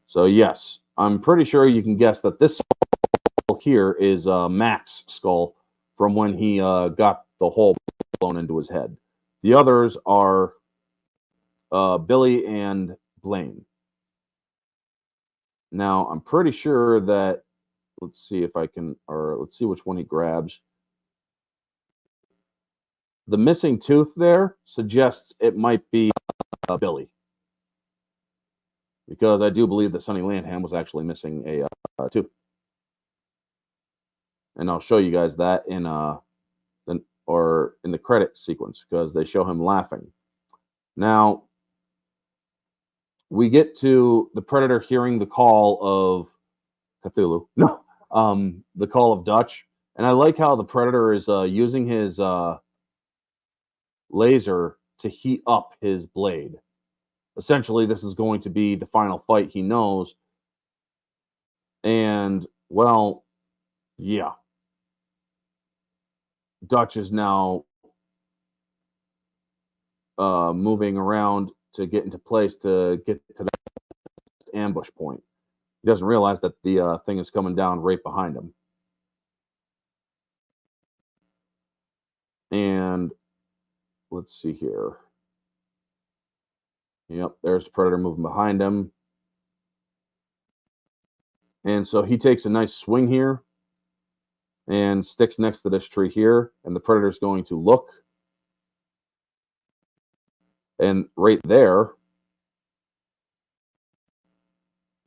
So yes, I'm pretty sure you can guess that this skull here is Mac's skull from when he got the hole blown into his head. The others are Billy and Blaine. Now, I'm pretty sure that, let's see if I can, or let's see which one he grabs. The missing tooth there suggests it might be Billy. Because I do believe that Sonny Landham was actually missing a tooth. And I'll show you guys that in the credit sequence, because they show him laughing. Now, we get to the predator hearing the call of Cthulhu. No, the call of Dutch. And I like how the predator is using his laser to heat up his blade. Essentially, this is going to be the final fight, he knows. And, well, yeah. Dutch is now moving around to get into place to get to the ambush point. He doesn't realize that the thing is coming down right behind him. And let's see here. Yep, there's the predator moving behind him. And so he takes a nice swing here and sticks next to this tree here. And the predator's going to look. And right there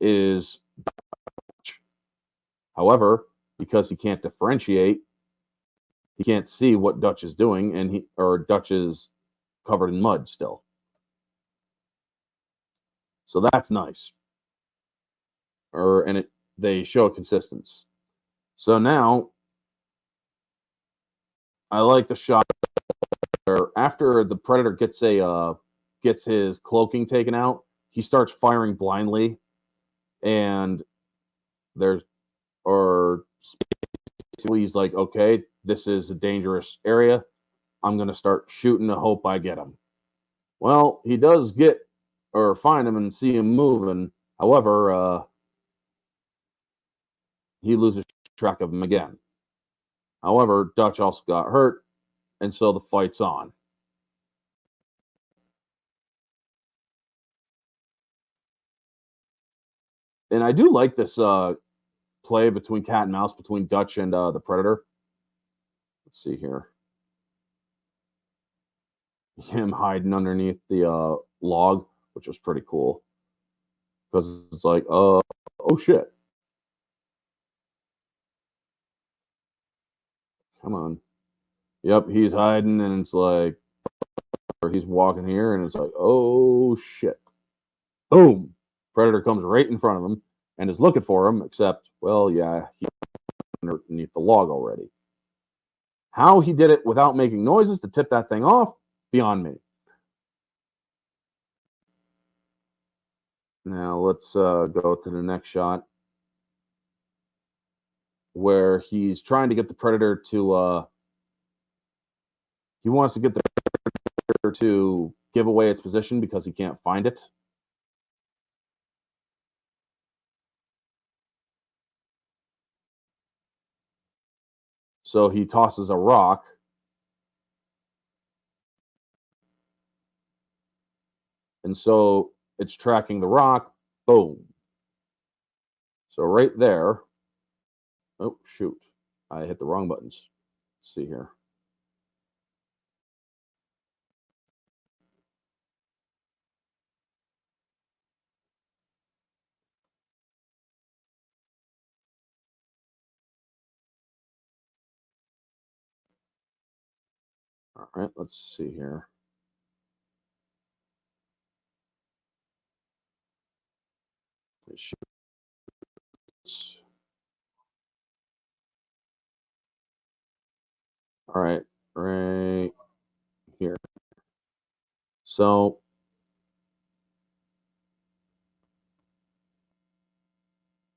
is Dutch. However, because he can't differentiate, he can't see what Dutch is doing, and Dutch is covered in mud still. So that's nice. They show a consistency. So now I like the shot where after the predator gets his cloaking taken out, he starts firing blindly And there's, or he's like, okay, this is a dangerous area. I'm going to start shooting to hope I get him. Well, he does get or find him and see him moving. However, he loses track of him again. However, Dutch also got hurt, and so the fight's on. And I do like this play between cat and mouse between Dutch and the Predator. Let's see here. Him hiding underneath the log, which was pretty cool. Because it's like, oh shit. Come on. Yep, he's hiding, and it's like, or he's walking here, and it's like, oh shit. Boom. Predator comes right in front of him and is looking for him, except, well, yeah, he's underneath the log already. How he did it without making noises to tip that thing off, beyond me. Now let's go to the next shot where he's trying to get the Predator to he wants to get the Predator to give away its position because he can't find it. So he tosses a rock. And so it's tracking the rock. Boom. So right there. Oh, shoot. I hit the wrong buttons. Let's see here. All right, let's see here. It shoots. All right, right here. So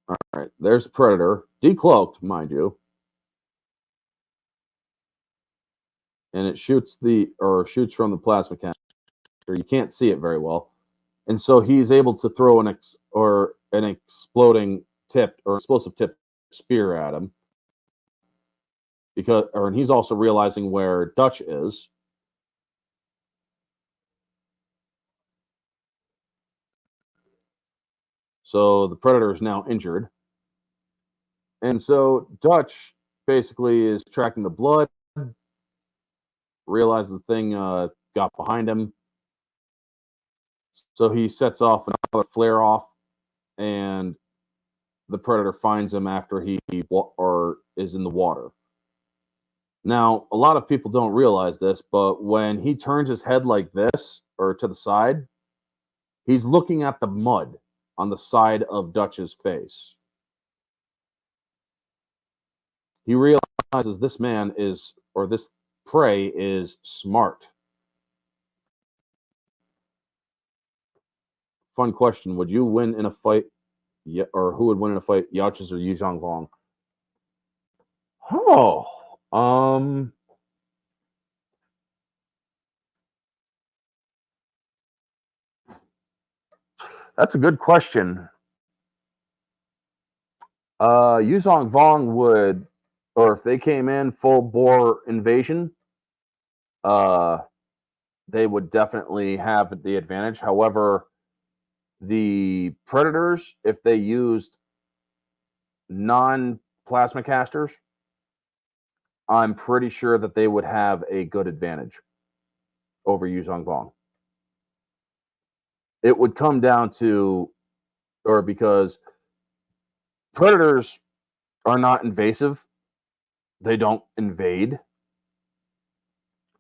all right, there's the Predator, decloaked, mind you. And it shoots from the plasma canister. You can't see it very well. And so he's able to throw an exploding tip or explosive tip spear at him. And he's also realizing where Dutch is. So the Predator is now injured. And so Dutch basically is tracking the blood, realizes the thing got behind him. So he sets off another flare off, and the Predator finds him after he is in the water. Now, a lot of people don't realize this, but when he turns his head like this or to the side, he's looking at the mud on the side of Dutch's face. He realizes this prey is smart. Fun question. Would you win in a fight? Or who would win in a fight, Yaochis or Yu Zhongguang? Oh, that's a good question. Yu Zhongguang would, or if they came in full bore invasion, they would definitely have the advantage. However, the Predators, if they used non-plasma casters, I'm pretty sure that they would have a good advantage over Yu Zhongguang. It would come down to, or because Predators are not invasive, they don't invade,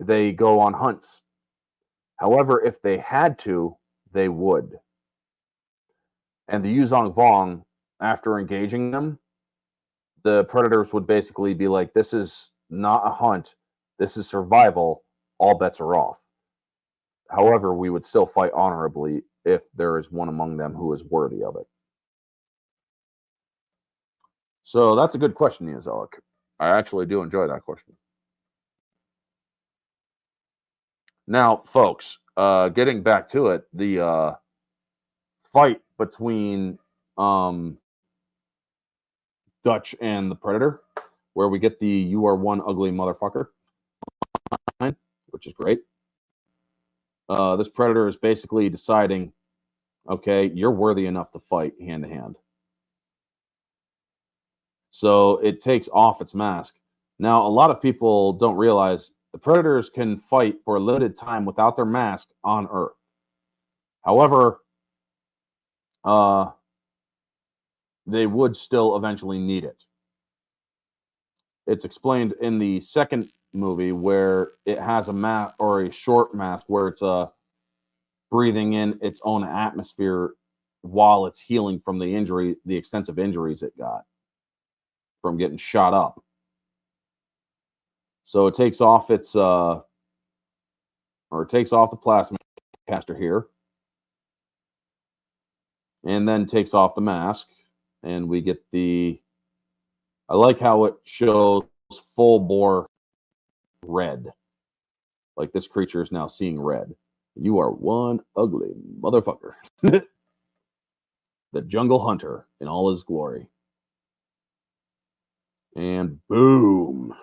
they go on hunts. However, if they had to, they would. And the Yu Zhongguang, after engaging them, the Predators would basically be like, this is not a hunt, this is survival, all bets are off. However, we would still fight honorably if there is one among them who is worthy of it. So that's a good question, Neozelic. I actually do enjoy that question. Now, folks, getting back to it, the fight between Dutch and the Predator, where we get the "You are one ugly motherfucker," which is great. This Predator is basically deciding, okay, you're worthy enough to fight hand to hand. So it takes off its mask. Now, a lot of people don't realize the Predators can fight for a limited time without their mask on Earth. However, they would still eventually need it. It's explained in the second movie where it has a mask or a short mask where it's breathing in its own atmosphere while it's healing from the injury, the extensive injuries it got from getting shot up. So it takes off its or it takes off the plasma caster here, and then takes off the mask, and we get the. I like how it shows full bore red. Like this creature is now seeing red. You are one ugly motherfucker. The jungle hunter in all his glory. And boom.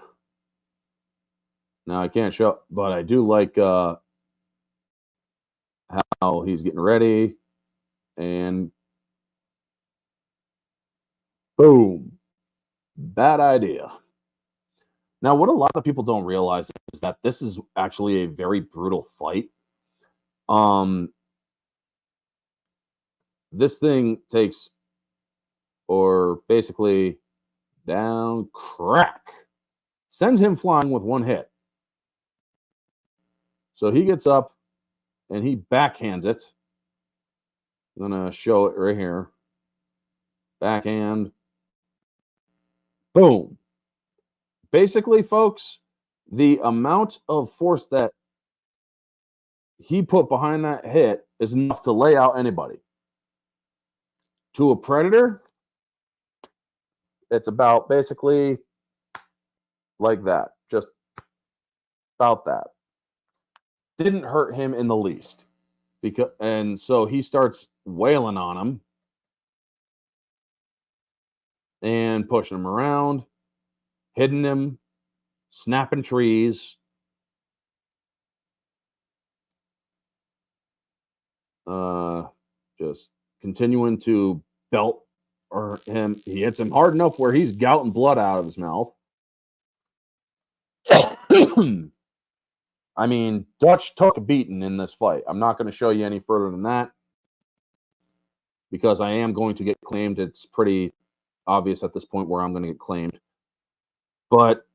Now I can't show, but I do like how he's getting ready. And boom. Bad idea. Now, what a lot of people don't realize is that this is actually a very brutal fight. This thing takes, or basically down, crack, sends him flying with one hit. So he gets up and he backhands it. I'm going to show it right here. Backhand. Boom. Basically, folks, the amount of force that he put behind that hit is enough to lay out anybody. To a Predator, it's about basically like that. Just about that. Didn't hurt him in the least. And so he starts wailing on him and pushing him around, hitting him, snapping trees. Just continuing to belt or him. He hits him hard enough where he's gouting blood out of his mouth. I mean, Dutch took a beating in this fight. I'm not going to show you any further than that because I am going to get claimed. It's pretty obvious at this point where I'm going to get claimed. But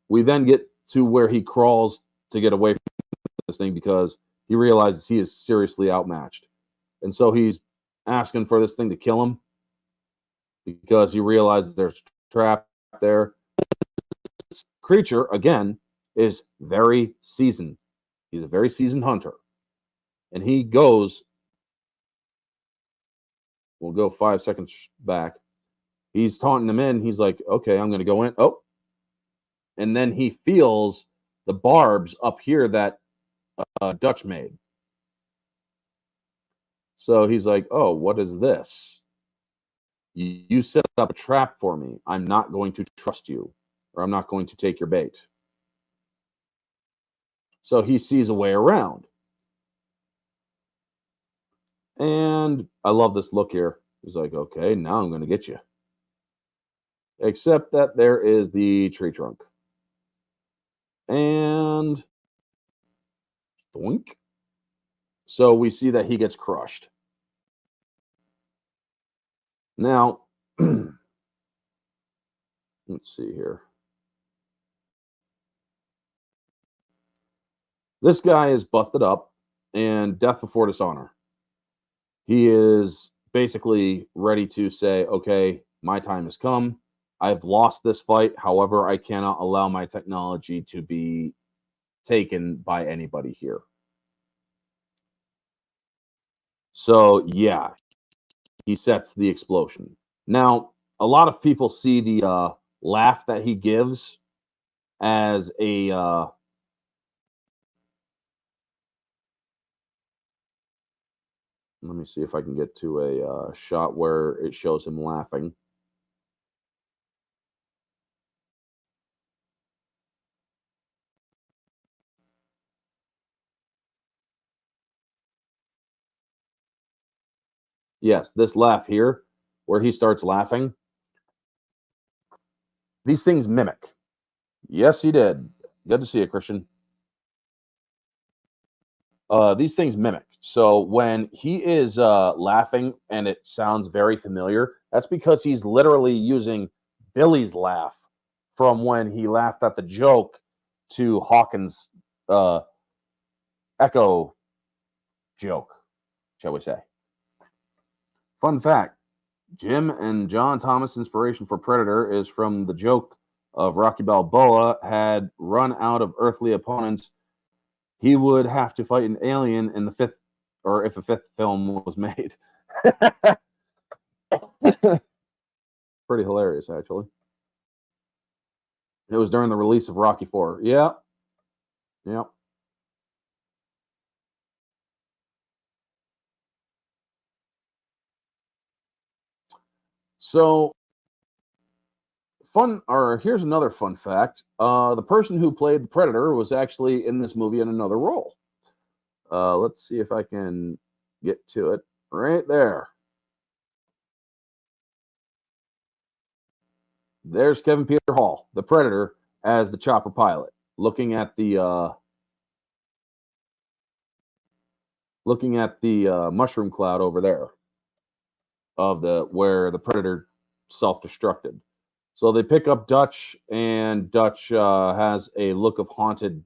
we then get to where he crawls to get away from this thing because he realizes he is seriously outmatched. And so he's asking for this thing to kill him because he realizes there's a trap there. This creature, again, is very seasoned. He's a very seasoned hunter. And he goes, we'll go 5 seconds back. He's taunting him in. He's like, okay, I'm going to go in. Oh. And then he feels the barbs up here that Dutch made. So he's like, oh, what is this? You set up a trap for me. I'm not going to trust you, or I'm not going to take your bait. So he sees a way around. And I love this look here. He's like, okay, now I'm going to get you. Except that there is the tree trunk. And boink. So we see that he gets crushed. Now, let's see here. This guy is busted up and death before dishonor. He is basically ready to say, okay, my time has come. I've lost this fight. However, I cannot allow my technology to be taken by anybody here. So, yeah, he sets the explosion. Now, a lot of people see the laugh that he gives as a let me see if I can get to a shot where it shows him laughing. Yes, this laugh here, where he starts laughing, these things mimic. Yes, he did. Good to see you, Christian. These things mimic. So when he is laughing and it sounds very familiar, that's because he's literally using Billy's laugh from when he laughed at the joke to Hawkins' uh, echo joke, shall we say. Fun fact, Jim and John Thomas' inspiration for Predator is from the joke of Rocky Balboa had run out of earthly opponents. He would have to fight an alien in the fifth, or if a fifth film was made. Pretty hilarious, actually. It was during the release of Rocky 4. Yeah. Yeah. So here's another fun fact. The person who played the Predator was actually in this movie in another role. Let's see if I can get to it right there. There's Kevin Peter Hall, the Predator, as the chopper pilot, looking at the mushroom cloud over there of the where the Predator self-destructed. So they pick up Dutch, and Dutch has a look of haunted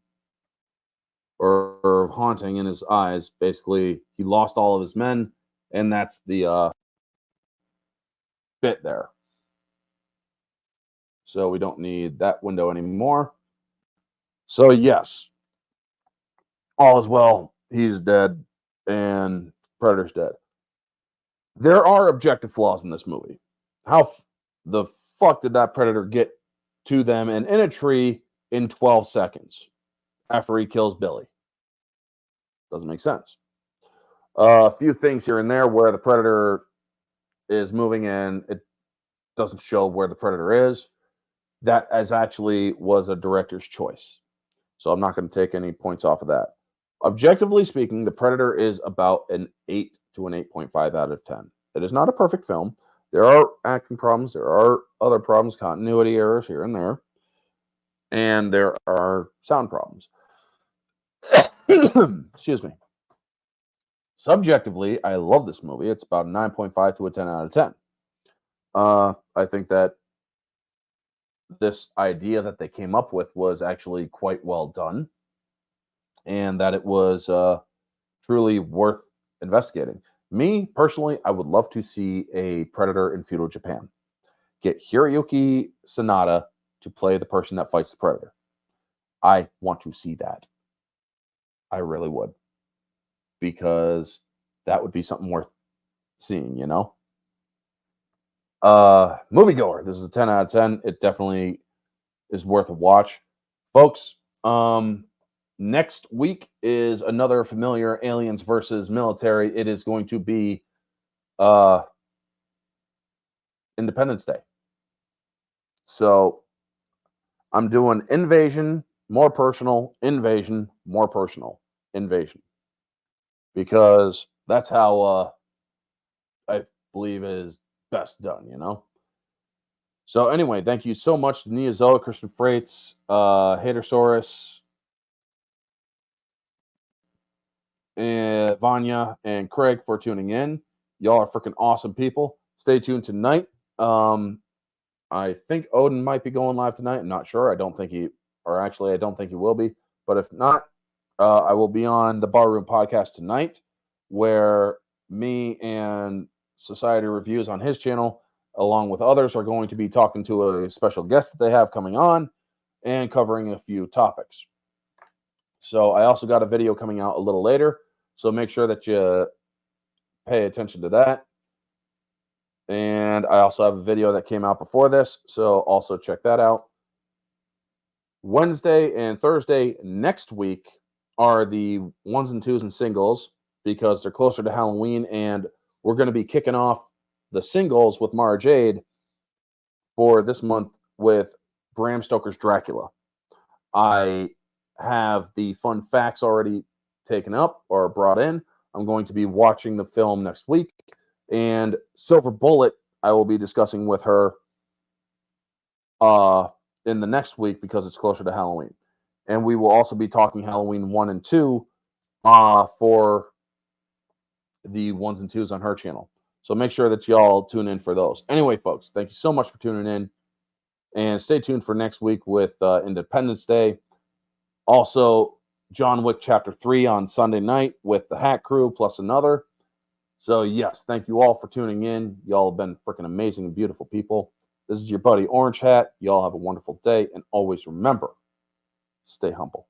or haunting in his eyes. Basically, he lost all of his men, and that's the bit there. So we don't need that window anymore. So yes, all is well. He's dead, and Predator's dead. There are objective flaws in this movie. How the fuck did that Predator get to them and in a tree in 12 seconds after he kills Billy? Doesn't make sense. A few things here and there where the Predator is moving and it doesn't show where the Predator is. That as actually was a director's choice. So I'm not going to take any points off of that. Objectively speaking, The Predator is about an 8 to an 8.5 out of 10. It is not a perfect film. There are acting problems. There are other problems, continuity errors here and there. And there are sound problems. Excuse me. Subjectively, I love this movie. It's about a 9.5 to a 10 out of 10. I think that this idea that they came up with was actually quite well done, and that it was truly worth investigating. Me, personally, I would love to see a Predator in feudal Japan. Get Hiroyuki Sanada to play the person that fights the Predator. I want to see that. I really would. Because that would be something worth seeing, you know? Moviegoer. This is a 10 out of 10. It definitely is worth a watch. Folks, next week is another familiar aliens versus military. It is going to be Independence Day. So I'm doing invasion, more personal, invasion, more personal, invasion. Because that's how I believe is best done, you know? So anyway, thank you so much to Neozoa, Christian Freights, Hatersaurus, and Vanya, and Craig for tuning in. Y'all are freaking awesome people. Stay tuned tonight. I think Odin might be going live tonight. I'm not sure. I don't think he will be. But if not, I will be on the Barroom podcast tonight, where me and Society Reviews on his channel, along with others, are going to be talking to a special guest that they have coming on and covering a few topics. So I also got a video coming out a little later, so make sure that you pay attention to that. And I also have a video that came out before this, so also check that out. Wednesday and Thursday next week are the ones and twos and singles because they're closer to Halloween, and we're going to be kicking off the singles with Mara Jade for this month with Bram Stoker's Dracula. I have the fun facts already taken up or brought in. I'm going to be watching the film next week, and Silver Bullet I will be discussing with her in the next week because it's closer to Halloween. And we will also be talking Halloween 1 and 2 for the ones and twos on her channel. So make sure that y'all tune in for those. Anyway, folks, thank you so much for tuning in. And stay tuned for next week with Independence Day. Also, John Wick Chapter 3 on Sunday night with the Hat Crew plus another. So, yes, thank you all for tuning in. Y'all have been freaking amazing and beautiful people. This is your buddy Orange Hat. Y'all have a wonderful day. And always remember, stay humble.